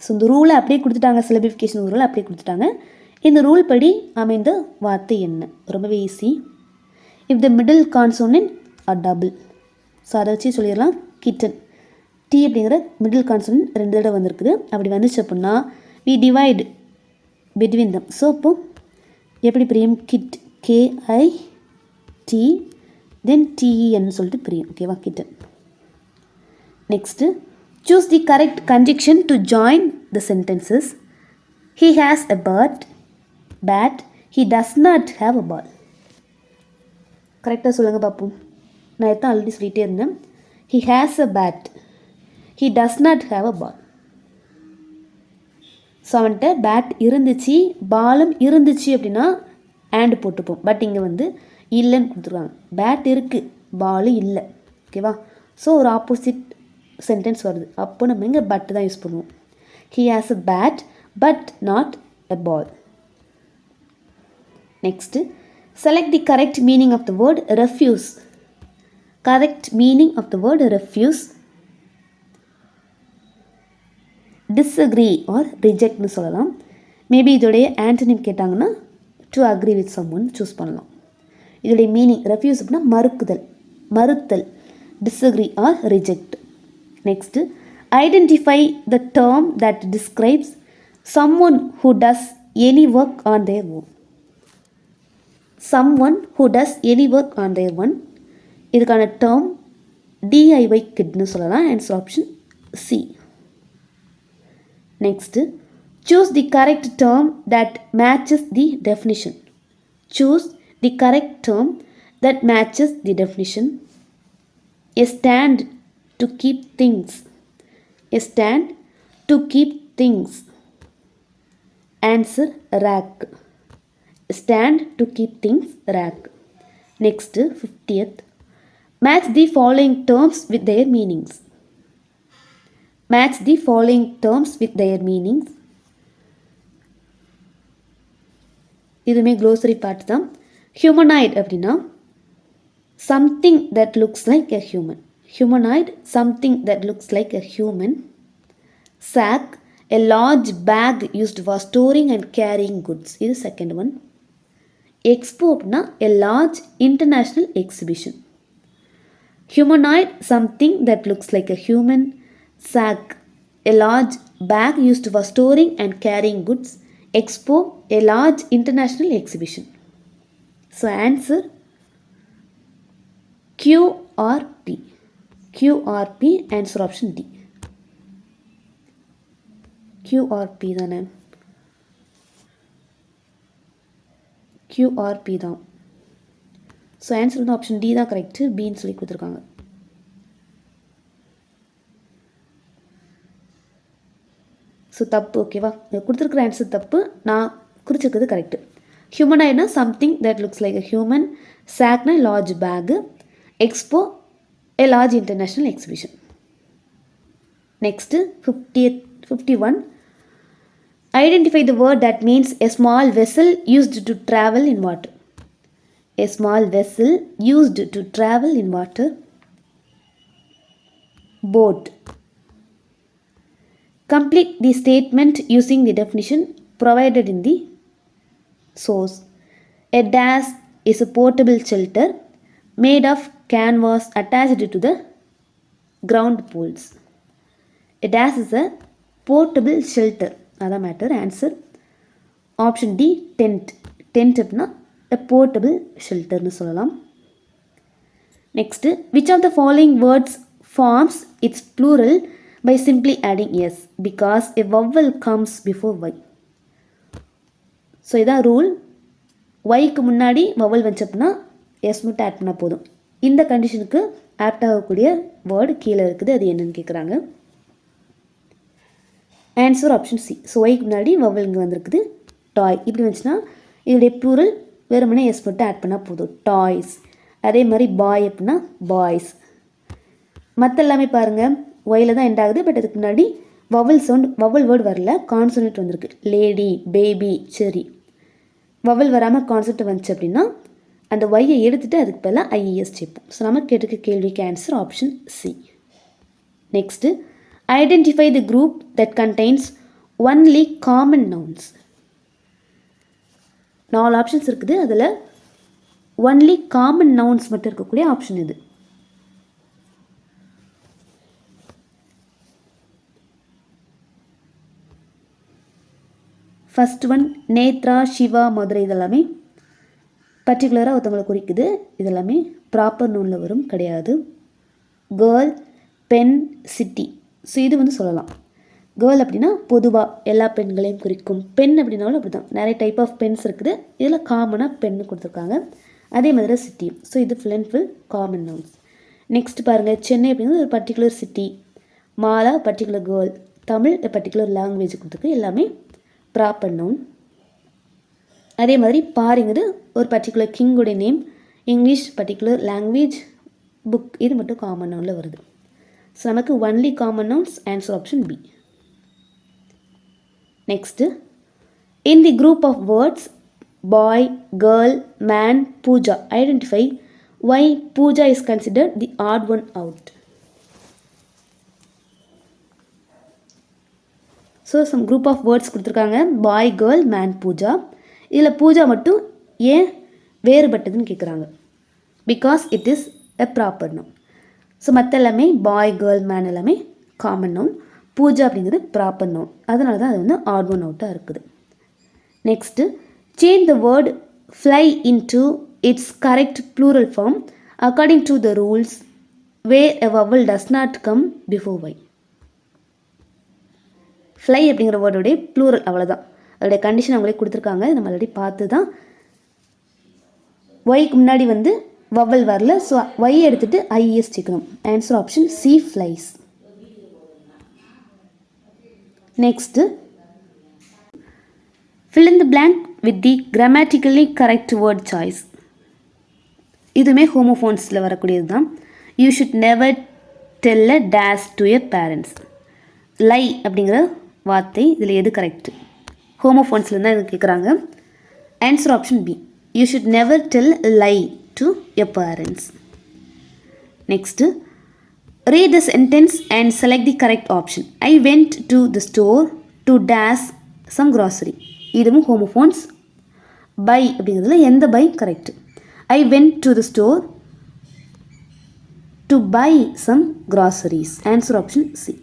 So இந்த ரூலை அப்படியே கொடுத்துட்டாங்க. Syllabification rule அப்படியே கொடுத்துட்டாங்க. இந்த ரூல் படி அமைந்த வார்த்தை என்ன? ரொம்பவே easy. If the middle consonant are double. So அதை வச்சு சொல்லிடலாம். கிட்டன், டி அப்படிங்கிற மிடில் கான்சோனன்ட் 2 தடவை வந்திருக்குது. அப்படி வந்துச்சு அப்படின்னா we divide between them. So அப்போ எப்படி பிரியும்? கிட், கேஐடி தென் டிஇஎன்னு சொல்லிட்டு பிரியும். ஓகேவா? Kitten. Next choose the correct conjunction to join the sentences. He has a bat, he does not have a ball. கரெக்டாக சொல்லுங்கள் பார்ப்போம். நான் எத்தான் ஆல்ரெடி சொல்லிகிட்டே இருந்தேன். He has a bat, he does not have a ball. So அவன்கிட்ட bat இருந்துச்சு, பாலும் இருந்துச்சு அப்படின்னா ஆண்டு போட்டுப்போம். பட் இங்கே வந்து இல்லைன்னு கொடுத்துருவாங்க. பேட் இருக்குது, பாலும் இல்லை. ஓகேவா? ஸோ ஒரு ஆப்போசிட் சென்டென்ஸ் வருது. அப்போ நம்ம இங்கே பட் தான் யூஸ் பண்ணுவோம். He has a bat but not a ball. Next select the correct meaning of the word refuse. Correct meaning of the word refuse. Disagree or ரிஜெக்ட்னு சொல்லலாம். மேபி இதோடைய ஆன்டனிம் கேட்டாங்கன்னா to agree with someone choose பண்ணலாம். இதோடைய meaning refuse அப்படின்னா மறுக்குதல், மறுத்தல். Disagree or reject. Next identify the term that describes someone who does any work on their own. Someone who does any work on there one. இதுக்கான term DIY kidனு சொல்லலாம். Answer option C. Next choose the correct term that matches the definition. Choose the correct term that matches the definition. A stand to keep things. A stand to keep things. Answer rack. Stand to keep things, rack. Next, 50th. Match the following terms with their meanings. Match the following terms with their meanings. இதுமே glossary part தான். Humanoid அப்படின்னா something that looks like a human. Humanoid, something that looks like a human. Sack, a large bag used for storing and carrying goods. இது second one. Expo அப்படின்னா a large international exhibition. Humanoid, something that looks like a human. Sack, a large bag used for storing and carrying goods. Expo, a large international exhibition. So answer QRP. QRP, answer option D. QRP தானே? QRP தான். So answer வந்து option D தான் correct. பின்னு சொல்லி கொடுத்துருக்காங்க. So தப்பு. ஓகேவா? கொடுத்துருக்குற ஆன்சர் தப்பு. நான் குறிச்சிருக்கிறது கரெக்டு. ஹியூமனாய்னா something that looks like a human. சாக்னா large bag. Expo a large international exhibition. Next, 51. Identify the word that means a small vessel used to travel in water. A small vessel used to travel in water. Boat. Complete the statement using the definition provided in the source. A dash is a portable shelter made of canvas attached to the ground poles. A dash is a portable shelter. That's matter. Answer option D, tent. Tent அப்படின்னா a portable shelter னு சொல்லலாம். Next, which of the following words forms its plural by simply adding s? Because a vowel comes before y. So இதான் rule. ஒய்க்கு முன்னாடி vowel வச்சப்பனா S மட்டும் add பண்ணால் போதும். இந்த கண்டிஷனுக்கு ஆப்ட் ஆகக்கூடிய வேர்டு கீழே இருக்குது. அது என்னன்னு கேட்குறாங்க. Answer option C. ஸோ ஒய்க்கு முன்னாடி வவல் இங்கே வந்திருக்குது. டாய் இப்படி வந்துச்சுன்னா இதோடைய ப்ளூரல் வெறுமனே எஸ் மட்டும் ஆட் பண்ணால் போதும். டாய்ஸ். அதே மாதிரி பாய் அப்படின்னா பாய்ஸ். மற்ற எல்லாமே பாருங்கள் ஒயில் தான் எண்ட் ஆகுது. பட் அதுக்கு முன்னாடி வவல் சவுண்ட், வவல் வேர்டு வரல, கான்சனட் வந்திருக்கு. லேடி, பேபி, செரி. வவல் வராமல் கான்செப்ட் வந்துச்சு அப்படின்னா அந்த ஒய்யை எடுத்துகிட்டு அதுக்கு பதிலாக ஐஇஎஸ் சேர்ப்போம். ஸோ நம்ம கேட்டுக்க கேள்விக்கு answer option C. Next, identify the group that contains only common nouns. 4 options இருக்குது. அதில் ஒன்லி காமன் நவுன்ஸ் மட்டும் இருக்கக்கூடிய ஆப்ஷன் இது. First one Netra, Shiva, Madurai. இதெல்லாமே பர்டிகுலராக ஒருத்தவங்களை குறிக்குது. இதெல்லாமே ப்ராப்பர் நூனில் வரும், கிடையாது. Girl, pen, city. ஸோ இது வந்து சொல்லலாம். கேர்ள் அப்படின்னா பொதுவாக எல்லா பெண்களையும் குறிக்கும். பெண் அப்படின்னாலும் அப்படி தான், நிறைய டைப் ஆஃப் பென்ஸ் இருக்குது. இதில் காமனாக பெண்ணு கொடுத்துருக்காங்க. அதே மாதிரி சிட்டி. ஸோ இது full and full common nouns. Next பாருங்கள், சென்னை அப்படிங்கிறது ஒரு particular city. Mala particular girl. Tamil particular language கொடுத்துருக்கு. எல்லாமே ப்ராப்பர் நவுன். அதே மாதிரி பாருங்கிறது ஒரு பர்டிகுலர் கிங்குடைய name. English particular language, book. இது மட்டும் காமன் நவுனில் வருது. ஸோ நமக்கு only common nouns. Answer option B. Next, in the group of words boy, girl, man, Pooja, identify why Pooja is considered the add one out. So some group of words கொடுத்துருக்காங்க. Boy, girl, man, Pooja. இதில் பூஜா மட்டும் ஏன் வேறுபட்டதுன்னு கேட்குறாங்க. Because it is a proper noun. So மற்ற எல்லாமே boy, girl, man எல்லாமே common noun. Pooja அப்படிங்கிறது ப்ராப்பர் நவுன். அதனால தான் அது வந்து ஆட் ஒன் அவுட்டாக இருக்குது. Next, change the word fly into its correct plural form according to the rules where a vowel does not come before y. Fly அப்படிங்கிற வேர்டோடைய ப்ளூரல் அவ்வளோதான். அதோடைய கண்டிஷன் அவங்களே கொடுத்துருக்காங்க, நம்ம ஆல்ரெடி பார்த்து தான். ஒய்க்கு முன்னாடி வந்து வவல் வரல, ஸோ ஒய் எடுத்துகிட்டு ஐஎஸ் சேர்க்கணும். Answer option C, flies. Next fill in the blank with the grammatically correct word choice. இதுவுமே ஹோமோஃபோன்ஸில் வரக்கூடியது தான். You should never tell a days to your parents. Lie அப்படிங்கிற வார்த்தை இதில் எது கரெக்டு? ஹோமோஃபோன்ஸில் தான் இது கேட்குறாங்க. Answer option B, you should never tell lie to your parents. Next read the sentence and select the correct option. I went to the store to dash some grocery. இதுவும் homophones. Buy அப்படிங்கிறதுல எந்த buy correct? I went to the store to buy some groceries. Answer option C.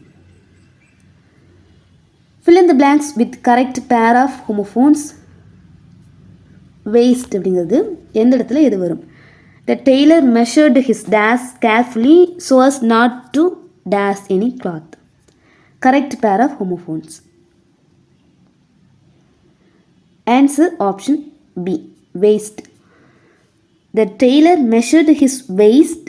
Fill in the blanks with correct pair of homophones. Waist அப்படிங்கிறது எந்த இடத்துல எது வரும்? The tailor measured his dash carefully so as not to dash any cloth. Correct pair of homophones. Answer option B, waist. The tailor measured his waist,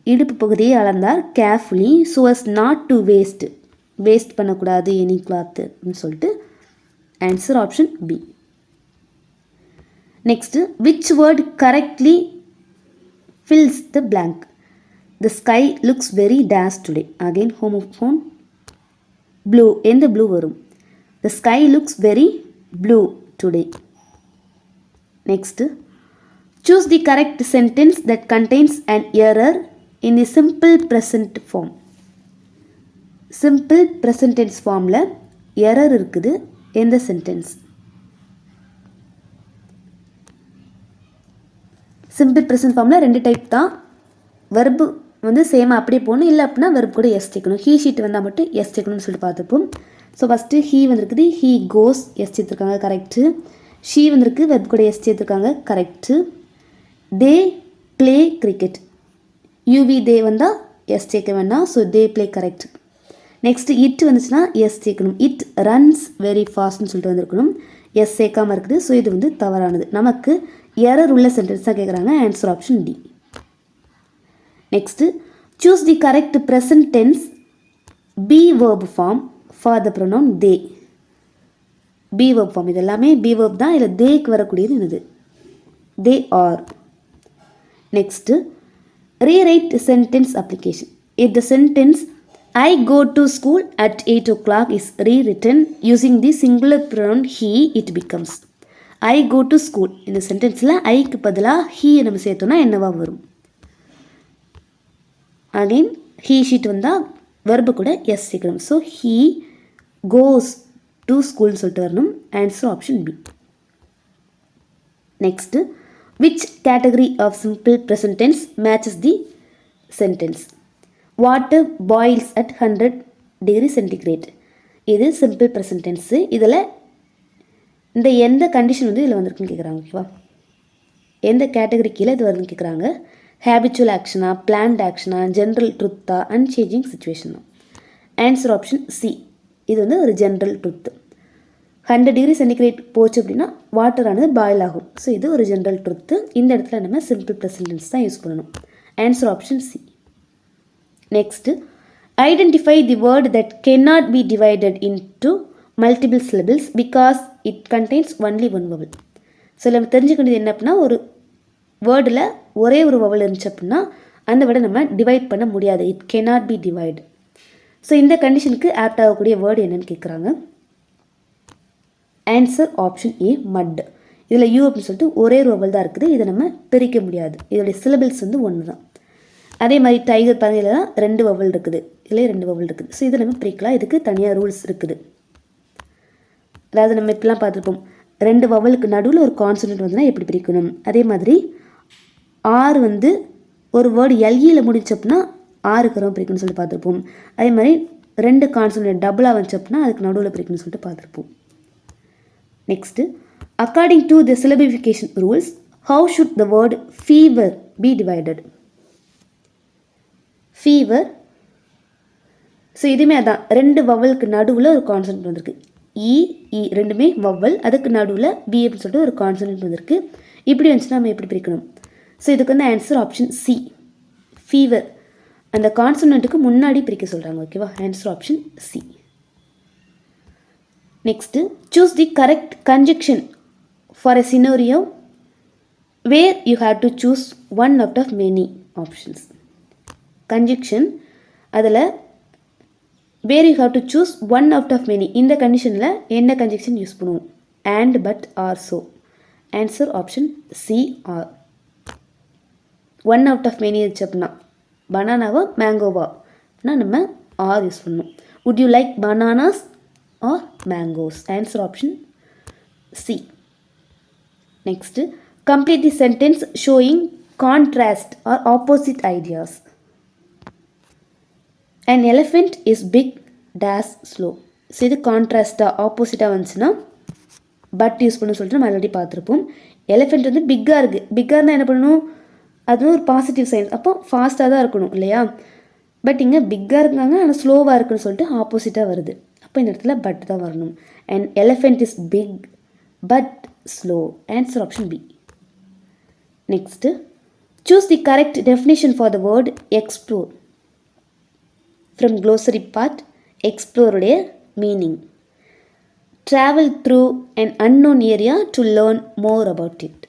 இடுப்பு பகுதியை அளந்தார், carefully so as not to waste, waste பண்ணக்கூடாது any cloth அப்படின்னு சொல்லிட்டு. Answer option B. Next, which word correctly fills the blank? The sky looks very dash today. Again homophone. Blue. எந்த blue வரும்? The sky looks very blue today. Next, choose the correct sentence that contains an error in the simple present form. Simple present tense formல error இருக்குது. எந்த sentence? Simple present ஃபார்மில் ரெண்டு type தான். Verb வந்து சேமாக அப்படியே போகணும், இல்லை அப்படின்னா வெர்பு கூட எஸ் சேர்க்கணும். ஹீ ஷீட் வந்தால் மட்டும் எஸ் சேர்க்கணும்னு சொல்லிட்டு பார்த்துப்போம். ஸோ ஃபஸ்ட்டு ஹீ வந்திருக்குது, ஹீ கோஸ் எஸ் சேர்த்துருக்காங்க, கரெக்டு. ஷீ வந்திருக்கு, வெர்பு கூட எஸ் சேர்த்துருக்காங்க, correct. They play cricket, you we they வந்தால் எஸ் சேர்க்க வேண்டாம், so they play correct. Next it வந்துச்சுன்னா எஸ் சேர்க்கணும். இட் ரன்ஸ் வெரி ஃபாஸ்ட்னு சொல்லிட்டு வந்திருக்கணும், எஸ் சேர்க்காமல் இருக்குது. ஸோ இது வந்து தவறானது. நமக்கு எரர் உள்ள சென்டென்ஸ் தான் கேட்குறாங்க. Answer option D. Next choose the correct present tense be verb form for the pronoun they. Be verb form இது எல்லாமே பி வேர்ப் தான். இதில் தேக்கு வரக்கூடியது என்னது? They are. Next rewrite sentence application. If the sentence I go to school at 8 o'clock is rewritten using the singular pronoun he, it becomes I go to school. இந்த சென்டென்ஸில் ஐக்கு பதிலாக ஹீ நம்ம சேர்த்தோன்னா என்னவா வரும்? அகைன் ஹீ ஷீட் வந்தால் verb கூட S சேர்க்கணும். ஸோ ஹீ கோஸ் டு ஸ்கூல்னு சொல்லிட்டு வரணும். Answer option B. Next which category of simple present tense matches the sentence? Water boils at 100 degree centigrade. இது சிம்பிள் ப்ரெசன்ட் டென்ஸு. இதில் இந்த எந்த கண்டிஷன் வந்து இதில் வந்திருக்குன்னு கேட்குறாங்க. ஓகேவா, எந்த கேட்டகரி கீழே இது வருதுன்னு கேட்குறாங்க. ஹேபிச்சுவல் ஆக்ஷனா, பிளான்ட் ஆக்ஷனா, ஜென்ரல் ட்ருத்தா, அன்சேஞ்சிங் சுச்சுவேஷனா? ஆன்சர் ஆப்ஷன் சி, இது வந்து ஒரு ஜென்ரல் ட்ருத்து. 100 டிகிரி சென்டிகிரேட் போச்சு அப்படின்னா வாட்டரானது பாயில் ஆகும். ஸோ இது ஒரு ஜென்ரல் ட்ருத்து. இந்த இடத்துல நம்ம சிம்பிள் ப்ரெசன்ட் டென்ஸ் தான் யூஸ் பண்ணணும். Answer option C. Next identify the word that cannot be divided into multiple syllables because it contains only one vowel. So நம்ம தெரிஞ்சுக்க வேண்டியது என்ன அப்படின்னா, ஒரு வேர்டில் ஒரே ஒரு வவல் இருந்துச்சு அப்படின்னா அந்த வேர்டை நம்ம டிவைட் பண்ண முடியாது. It cannot be divided. So இந்த கண்டிஷனுக்கு ஆப்ட் ஆகக்கூடிய வேர்டு என்னன்னு கேட்குறாங்க. ஆன்சர் ஆப்ஷன் ஏ, மட். இதில் யூ அப்படின்னு சொல்லிட்டு ஒரே ஒரு வவல் தான் இருக்குது. இதை நம்ம பிரிக்க முடியாது. இதோடைய சிலபிள்ஸ் வந்து ஒன்று தான். அதே மாதிரி டைகர் பாருங்க, தான் 2 வவல் இருக்குது, இதில் 2 வவல் இருக்குது. ஸோ இதை நம்ம பிரிக்கலாம். இதுக்கு தனியாக ரூல்ஸ் இருக்குது. அதாவது நம்ம இப்படிலாம் பார்த்துருப்போம், 2 வவலுக்கு நடுவில் ஒரு கான்சனன்ட் வந்துன்னா எப்படி பிரிக்கணும். அதே மாதிரி ஆர் வந்து ஒரு வேர்டு எல்இயில் முடிச்சு அப்படின்னா 6 கரம் பிரிக்கணும்னு சொல்லிட்டு பார்த்துருப்போம். அதே மாதிரி 2 கான்சனன்ட் டபுளாக வந்துச்சு அப்படின்னா அதுக்கு நடுவில் பிரிக்கணும்னு சொல்லிட்டு பார்த்துருப்போம். Next according to the syllabification rules, how should the word fever be divided? Fever. So இதுவுமே அதான், ரெண்டு வவலுக்கு நடுவில் ஒரு கான்சனன்ட் வந்திருக்கு. இ ரெண்டுமே வவல், அதுக்கு நடுவில் பி அப்படின்னு சொல்லிட்டு ஒரு கான்சனன்ட் வந்திருக்கு. இப்படி வந்துச்சுன்னா நம்ம எப்படி பிரிக்கணும்? ஸோ இதுக்கு வந்து ஆன்சர் ஆப்ஷன் சி, ஃபீவர். அந்த கான்சனன்ட்டுக்கு முன்னாடி பிரிக்க சொல்கிறாங்க. ஓகேவா? Answer option C. Next, choose the correct conjunction for a scenario where you have to choose one out of many options. Conjunction அதில் where you have to choose one out of many, இந்த கண்டிஷனில் என்ன conjunction use பண்ணுவோம்? And, but, or, so. Answer option C, or. One out of many இருந்துச்சு அப்படின்னா பனானாவா மேங்கோவா அப்படின்னா நம்ம ஆர் யூஸ் பண்ணணும். Would you like bananas or mangoes? Answer option C. Next, complete the sentence showing contrast or opposite ideas. An elephant is big dash slow. So இது கான்ட்ராஸ்டாக ஆப்போசிட்டாக வந்துச்சுன்னா பட் யூஸ் பண்ண சொல்லிட்டு நம்ம ஆல்ரெடி பார்த்துருப்போம். எலிஃபெண்ட் வந்து பிக்காக இருக்குது. பிக்காக இருந்தால் என்ன பண்ணணும்? அது ஒரு பாசிட்டிவ் சைன், அப்போ ஃபாஸ்ட்டாக தான் இருக்கணும் இல்லையா? பட் இங்கே பிக்காக இருக்காங்க ஆனால் ஸ்லோவாக இருக்குன்னு சொல்லிட்டு ஆப்போசிட்டாக வருது. அப்போ இந்த இடத்துல பட் தான் வரணும். And elephant is big but slow. Answer option B. Next, choose the correct definition for the word explore from glossary part. எக்ஸ்ப்ளோருடைய meaning: travel through an unknown area to learn more about it.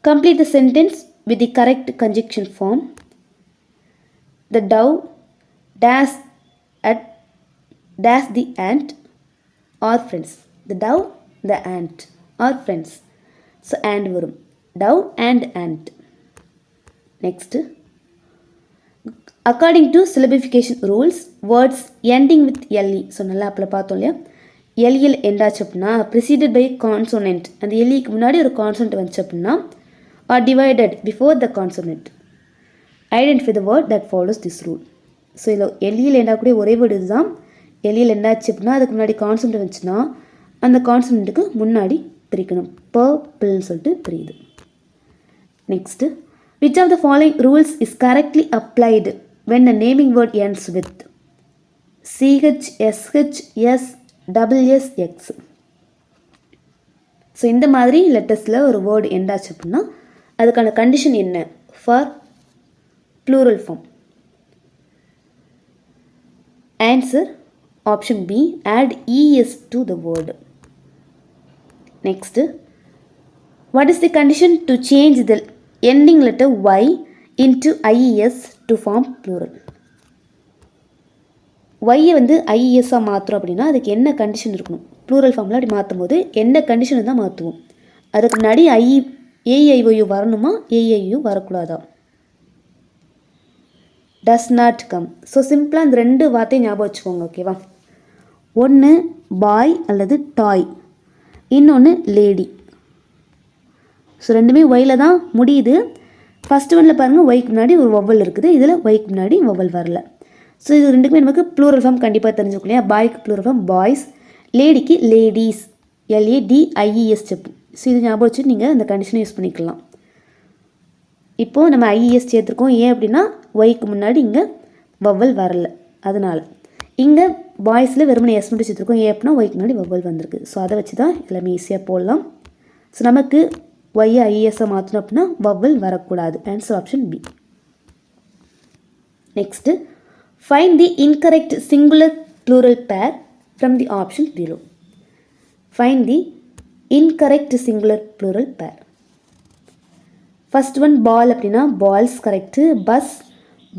Complete the sentence with the correct conjunction form. The dove dash at dash the ant are friends. The dove, the ant are friends. So and varum. Dove and ant. Next, according to syllabification rules, words ending with le. So நல்லா அப்போ பார்த்தோம் இல்லையா? எல்இல் எண்டாச்சு அப்படின்னா preceded by consonant, அந்த எல்இக்கு முன்னாடி ஒரு consonant வந்துச்சு அப்படின்னா are divided before the consonant. Identify the word that follows this rule. So இதில் எல்இல் எண்டாக்கூடிய ஒரே வேர்டு இதுதான். எல்இல் எண்டாச்சு அப்படின்னா அதுக்கு முன்னாடி கான்சனன்ட் வந்துச்சுன்னா அந்த கான்சனன்ட்டுக்கு முன்னாடி பிரிக்கணும். பர்பிள்னு சொல்லிட்டு பிரியுது. Next, which of the following rules is correctly applied when the naming word ends with CH, SH, S, SSX? So இந்த மாதிரி லெட்டர்ஸில் ஒரு வேர்டு எண்டாச்சு அப்படின்னா அதுக்கான கண்டிஷன் என்ன for plural form? Answer option B, add ES to the word. Next, what is the condition to change the ending letter Y into IES to form plural? Y வந்து IES-ஆக மாற்றுறோம் அப்படின்னா அதுக்கு என்ன கண்டிஷன் இருக்கணும்? Plural ஃபார்மில் அப்படி மாற்றும் போது என்ன கண்டிஷனை தான் மாற்றுவோம்? அதுக்கு முன்னாடி AEIOU வரணுமா, AEIOU வரக்கூடாதா? Does not come. ஸோ சிம்பிளாக அந்த ரெண்டு வார்த்தையும் ஞாபகம் வச்சுக்கோங்க. ஓகேவா? ஒன்று பாய் அல்லது டாய், இன்னொன்று லேடி. ஸோ ரெண்டுமே ஒயில் தான் முடியுது. ஃபஸ்ட்டு ஒன்றில் பாருங்கள் ஒய்க்கு முன்னாடி ஒரு வவ்வல் இருக்குது, இதில் ஒய்க்கு முன்னாடி வவ்வல் வரல. ஸோ இது ரெண்டுக்குமே நமக்கு ப்ளூரல் ஃபார்ம் கண்டிப்பாக தெரிஞ்சுக்கணும் இல்லையா? பாய்க்கு ப்ளூரல் ஃபார்ம் பாய்ஸ், லேடிக்கு லேடீஸ், LADIES ஸ்டெப். ஸோ இது ஞாபகம் வச்சுட்டு நீங்கள் அந்த கண்டிஷனை யூஸ் பண்ணிக்கலாம். இப்போது நம்ம IES சேர்த்துருக்கோம். ஏன் அப்படின்னா ஒய்க்கு முன்னாடி இங்கே வவ்வல் வரல, அதனால். இங்கே பாய்ஸில் வெறுமனை எஸ் மட்டும் சேர்த்துருக்கோம். ஏன் அப்படின்னா ஒய்க்கு முன்னாடி வவ்வல் வந்திருக்கு. ஸோ அதை வச்சு தான் எல்லாமே ஈஸியாக போடலாம். ஸோ நமக்கு ஒய்யை IES-ஆக மாற்றணும் அப்படின்னா வவ்வல் வரக்கூடாது. Answer option B. Next, find the incorrect singular plural pair from the option below. Find the incorrect singular plural pair. First one ball அப்படின்னா balls correct,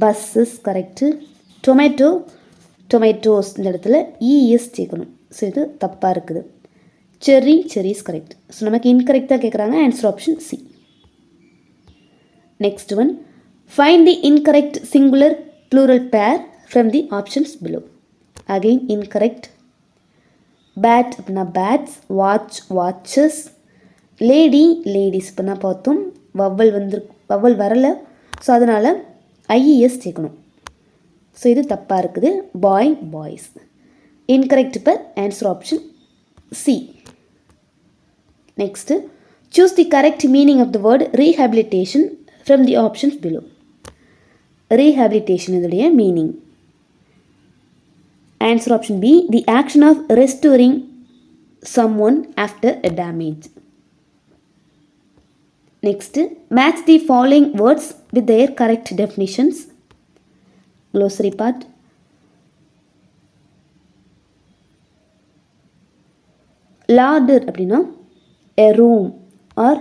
buses correct, tomato tomatoes, இந்த இடத்துல ES சேர்க்கணும். So இது தப்பாக இருக்குது. Cherish correct. So நமக்கு இன்கரெக்டாக கேட்குறாங்க. Answer option C. Next one, find the incorrect singular plural pair from the options below. Again incorrect. Bat அப்படின்னா பேட்ஸ், வாட்ச் வாட்சஸ், லேடிஸ் இப்போ தான் பார்த்தோம். வவ்வல் வரலை. ஸோ அதனால் IES சேர்க்கணும். ஸோ இது தப்பாக இருக்குது. பாய்ஸ். இன்கரெக்ட் இப்போ answer option C. Next, choose the correct meaning of the word rehabilitation from the options below. Rehabilitation இதோடைய meaning. Answer option B, the action of restoring someone after a damage. Next, match the following words with their correct definitions. Glossary part. Larder அப்படின்னா a room or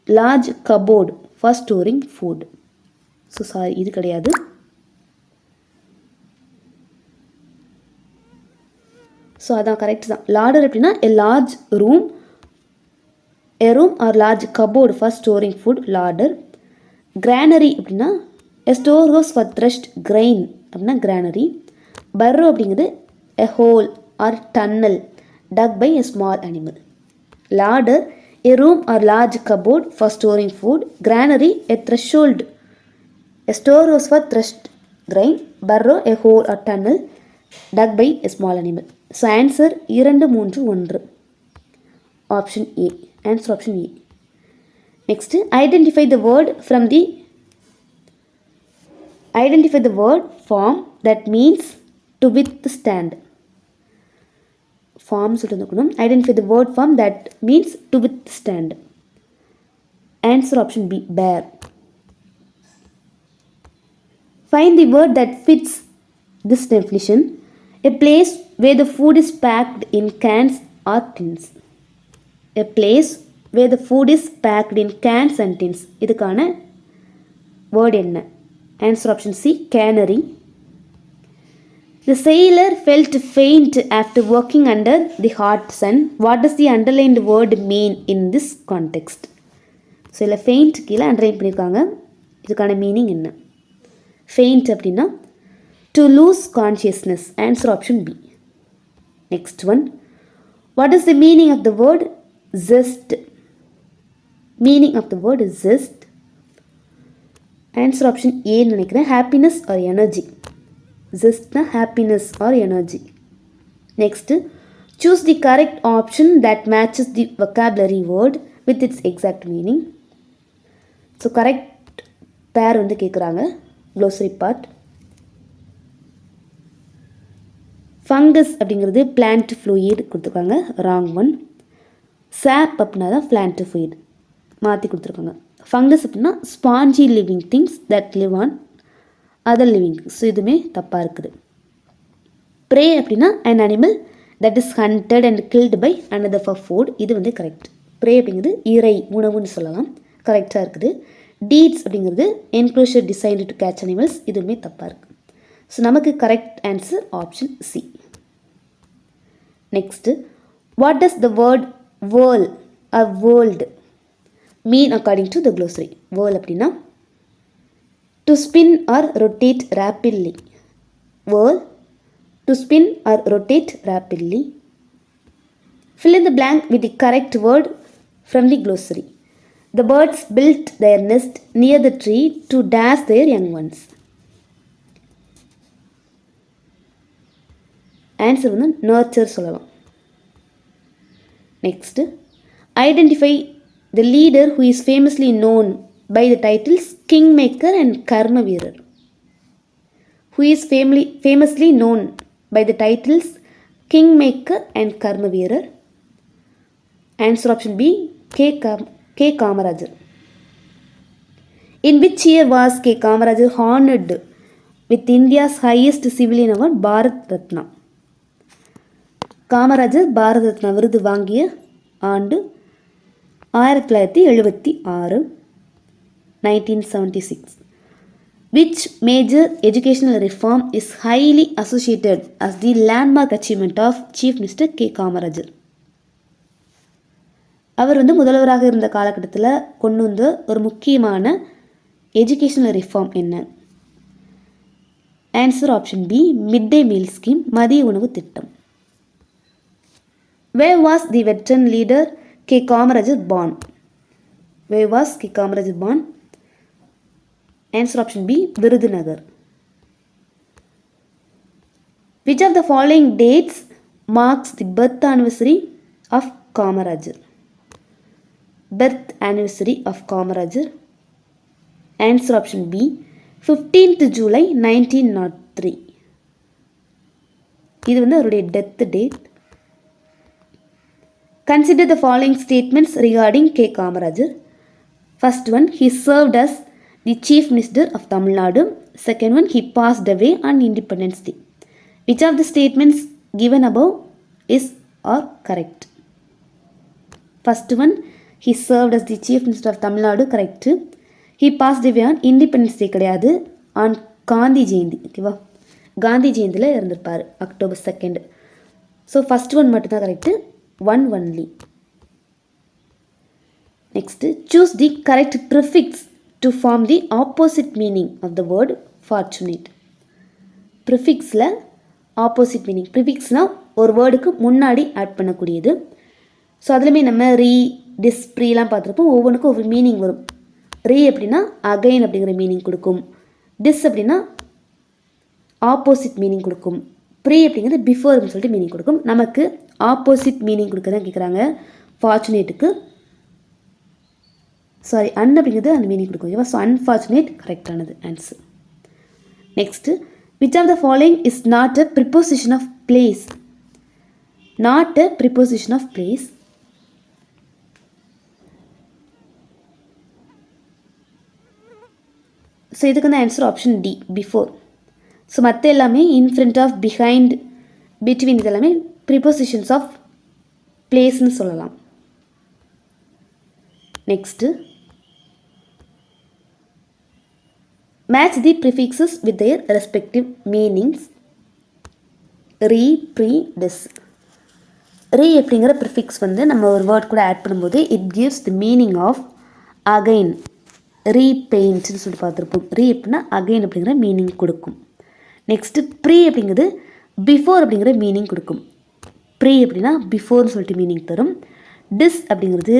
large cupboard for storing food. So sorry, இது கிடையாது. So அதான் correct தான். லார்டர் அப்படின்னா a large room or large cupboard for storing food, larder. Granary அப்படின்னா a storehouse for threshed grain அப்படின்னா granary. burrow அப்படிங்கிறது a hole or tunnel dug by a small animal. Larder, a room or large cupboard for storing food. Granary, a threshold, a storehouse for threshed grain. burrow, a hole or tunnel dug by a small animal. So answer 2, 3, 1. Option A. Answer option A. Next, identify the word form that means to withstand. Form சொல்லிருக்கணும். Identify the word form that means to withstand. Answer option B, bear. Find the word that fits this definition. A place where the food is packed in cans or tins. A place where the food is packed in cans and tins. இதுக்கான word என்ன? Answer option C, cannery. The sailor felt faint after working under the hot sun. What does the underlined word mean in this context? So இதில் faint கீழே underline பண்ணியிருக்காங்க. இதுக்கான meaning என்ன? Faint அப்படின்னா to lose consciousness. Answer option B. Next one. What is the meaning of the word zest? Meaning of the word zest. Answer option A நினைக்கிறேன். happiness or energy. Zest na happiness or energy. Next, choose the correct option that matches the vocabulary word with its exact meaning. So correct pair வந்து கேட்குறாங்க. glossary part. Fungus அப்படிங்கிறது plant fluid கொடுத்துருக்காங்க. Wrong one. சாப் அப்படின்னா தான் plant fluid, மாற்றி கொடுத்துருக்காங்க. Fungus அப்படின்னா spongy living things that live on other living. So இதுவுமே தப்பாக இருக்குது. ப்ரே அப்படின்னா an animal that is hunted and killed by another for food. இது வந்து கரெக்ட். ப்ரே அப்படிங்கிறது இறை, உணவுன்னு சொல்லலாம். கரெக்டாக இருக்குது. டீட்ஸ் அப்படிங்கிறது enclosure designed to catch animals. இதுவுமே தப்பாக இருக்குது. ஸோ நமக்கு correct answer option C. Next, what does the word whirl or whirled mean according to the glossary? Whirl அப்படின்னா to spin or rotate rapidly. Whirl, to spin or rotate rapidly. Fill in the blank with the correct word from the glossary. The birds built their nest near the tree to dash their young ones. Answer வந்து nurture சொல்லலாம். Next, identify the leader who is famously known by the titles king maker and Karma Veerar. Who is famously known by the titles king maker and Karma Veerar. Answer option B, K Kamarajar. In which year was K. Kamaraj honored with India's highest civilian award, Bharat Ratna? Kamarajar Bharat Ratna விருது வாங்கிய ஆண்டு 1976, 1976. Which major educational reform is highly associated as the landmark achievement of Chief Minister K. Kamaraj? அவர் வந்து முதல்வராக இருந்த காலகட்டத்தில் கொண்டு வந்த ஒரு முக்கியமான எஜுகேஷனல் ரிஃபார்ம் என்ன? Answer option B, mid day meal scheme, மதிய உணவு திட்டம். Where was the veteran leader K. Kamaraj born? Where was K. Kamaraj born? Answer option B, Virudhunagar. Which of the following dates marks the birth anniversary of Kamaraj? Birth anniversary of Kamaraj. Answer option B, 15th July 1903. இது வந்து அவருடைய death date. Consider the following statements regarding K. Kamarajar. First one, he served as the Chief Minister of Tamil Nadu. Second one, he passed away on Independence Day. Which of the statements given above is or correct? First one, he served as the Chief Minister of Tamil Nadu, correct. He passed away on Independence Day கிடையாது, on Gandhi Jayanthi. ஓகேவா, காந்தி ஜெயந்தியில் இருந்திருப்பார் October 2nd. So first one மட்டும்தான் correct, one only. Next, choose the correct prefix to form the opposite meaning of the word fortunate. ப்ரிஃபிக்ஸில் opposite meaning, ப்ரிஃபிக்ஸ்னால் ஒரு வேர்டுக்கு முன்னாடி add பண்ணக்கூடியது. ஸோ அதுலேயுமே நம்ம ரீ, டிஸ், ப்ரீலாம் பார்த்துருப்போம். ஒவ்வொன்றுக்கும் ஒவ்வொரு மீனிங் வரும். ரீ அப்படின்னா அகைன் அப்படிங்கிற மீனிங் கொடுக்கும். டிஸ் அப்படின்னா ஆப்போசிட் மீனிங் கொடுக்கும். ப்ரீ அப்படிங்கிறது பிஃபோர் அப்படின்னு சொல்லிட்டு மீனிங் கொடுக்கும். நமக்கு ஆப்போசிட் மீனிங் கொடுக்க தான் கேட்குறாங்க. ஃபார்ச்சுனேட்டுக்கு சாரி அன் அப்படிங்கிறது அந்த மீனிங் கொடுக்கும். ஓகேவா, ஸோ அன்ஃபார்ச்சுனேட் கரெக்டானது answer. Next, which of the following is not a preposition of place? Not a preposition of place. So இதுக்கு வந்து answer option D, before. So மற்ற எல்லாமே in front of, behind, between, இது எல்லாமே prepositions of பிளேஸ்ன்னு சொல்லலாம். Next, match the prefixes with their respective meanings. Re, pre, dis. Re அப்படிங்கிற prefix வந்து நம்ம ஒரு வேர்ட் கூட ஆட் பண்ணும்போது it gives the meaning of again, ரீபெயிண்ட்னு சொல்லிட்டு பார்த்துருப்போம். ரீ அப்படின்னா அகைன் அப்படிங்கிற மீனிங் கொடுக்கும். நெக்ஸ்ட்டு ப்ரீ அப்படிங்கிறது பிஃபோர் அப்படிங்கிற மீனிங் கொடுக்கும். ப்ரீ அப்படின்னா பிஃபோர்னு சொல்லிட்டு மீனிங் தரும். டிஸ் அப்படிங்கிறது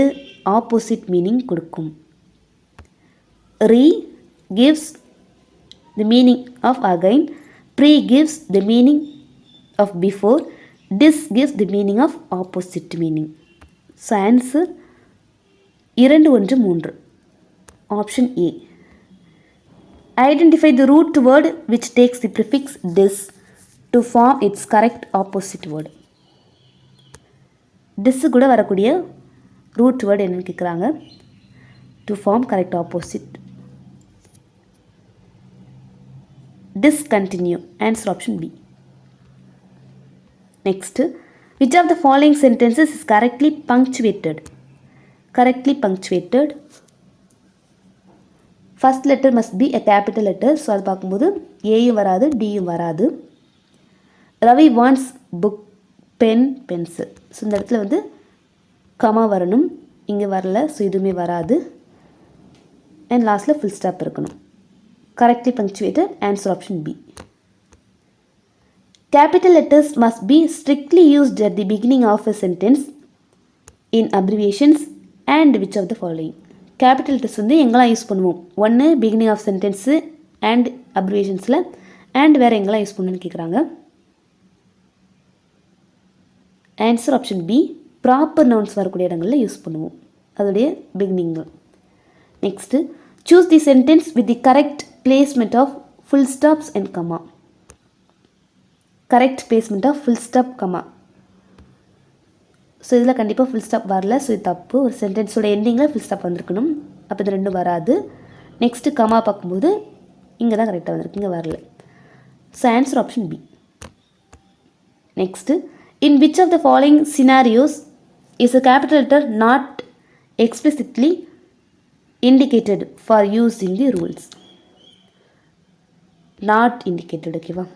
ஆப்போசிட் மீனிங் கொடுக்கும். Re gives the meaning of again, pre gives the meaning of before, dis gives the meaning of opposite meaning. So answer 2, 1, 3. Option A. Identify the root word which takes the prefix dis to form its correct opposite word. Dis கூட வரக்கூடிய root word என்னன்னு கேட்குறாங்க. To form correct opposite. Discontinue. Answer option B. Next, which of the following sentences is correctly punctuated? Correctly punctuated. First letter must be a capital letter. So அது பார்க்கும்போது ஏயும் வராது, டியும் வராது. Ravi wants book, pen, pencil. So இந்த இடத்துல வந்து comma வரணும், இங்கே வரல, ஸோ இதுவுமே வராது. அண்ட் லாஸ்ட்டில் ஃபுல் ஸ்டாப் இருக்கணும். Correctly punctuated. Answer option B. Capital letters must be strictly used at the beginning of a sentence in abbreviations and which of the following. Capital letters வந்து எங்கெல்லாம் use பண்ணுவோம்? ஒன்று beginning of sentence and அப்ரிவேஷன்ஸில், and வேறு எங்கெல்லாம் use பண்ணணுன்னு கேட்குறாங்க. Answer option B, proper nouns வரக்கூடிய இடங்களில் யூஸ் பண்ணுவோம், அதோடைய பிகினிங்கில். Next, choose the sentence with the correct placement of full stops and comma. Correct placement of full stop, comma. So இதில் கண்டிப்பாக ஃபுல் ஸ்டாப் வரல, ஸோ இது தப்பு. ஒரு சென்டென்ஸோட எண்டிங்கில் ஃபுல் ஸ்டாப் வந்திருக்கணும், அப்போ இது ரெண்டும் வராது. நெக்ஸ்ட்டு கமா பார்க்கும்போது இங்கே தான் கரெக்டாக வந்திருக்கு, இங்கே வரல. So answer option B. Next, in which of the following scenarios is a capital letter not explicitly indicated for use in the rules? Not indicated. ஓகேவா,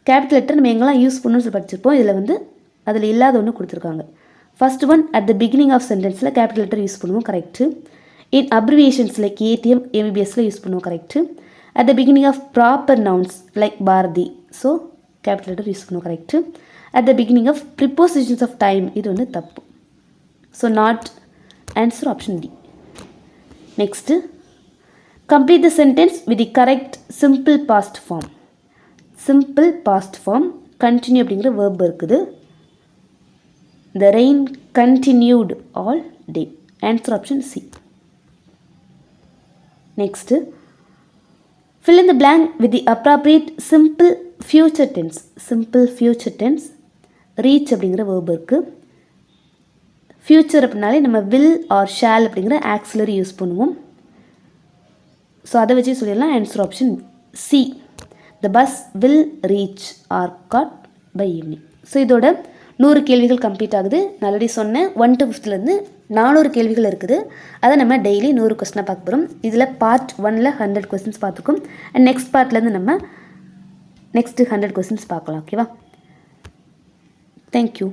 கேபிட்டல் லெட்டர் நம்ம எங்கெல்லாம் யூஸ் பண்ணணும்னு சொல்லி படிச்சிருப்போம். இதில் வந்து அதில் இல்லாத ஒன்று கொடுத்துருக்காங்க. First one, at the beginning of சென்டென்ஸில் கேபிட்டல் லெட்டர் யூஸ் பண்ணுவோம், correct. In abbreviations like ATM, எம்பிபிஎஸ்ல யூஸ் பண்ணுவோம், correct. At the beginning of proper nouns like Bharathi, so capital letter use பண்ணுவோம், correct. At the beginning of prepositions of time, இது வந்து தப்பு. So not. Answer option D. Next, complete the sentence with the correct simple past form. Simple past form, continue அப்படிங்கிற verb இருக்குது. The rain continued all day. Answer option C. Next, fill in the blank with the appropriate simple future tense. Simple future tense. reach அப்படிங்கிற verb இருக்குது. Future அப்படின்னாலே நம்ம will or shall அப்படிங்கிற auxiliary use பண்ணுவோம். So அதை வச்சு சொல்லிடலாம். Answer option C. the bus will reach Arcot by evening. So இதோட 100 கேள்விகள் கம்ப்ளீட் ஆகுது. நான் ஆல்ரெடி சொன்னேன் 1 to 5லேருந்து 400 கேள்விகள் இருக்குது. அதை நம்ம டெய்லி 100 கொஸ்டினாக பார்க்க போகிறோம். இதில் பார்ட் 1ல் 100 கொஸ்டின்ஸ் பார்த்துருக்கோம். அண்ட் நெக்ஸ்ட் பார்ட்லேருந்து நம்ம நெக்ஸ்ட்டு 100 கொஸ்டின்ஸ் பார்க்கலாம். ஓகேவா? தேங்க்யூ.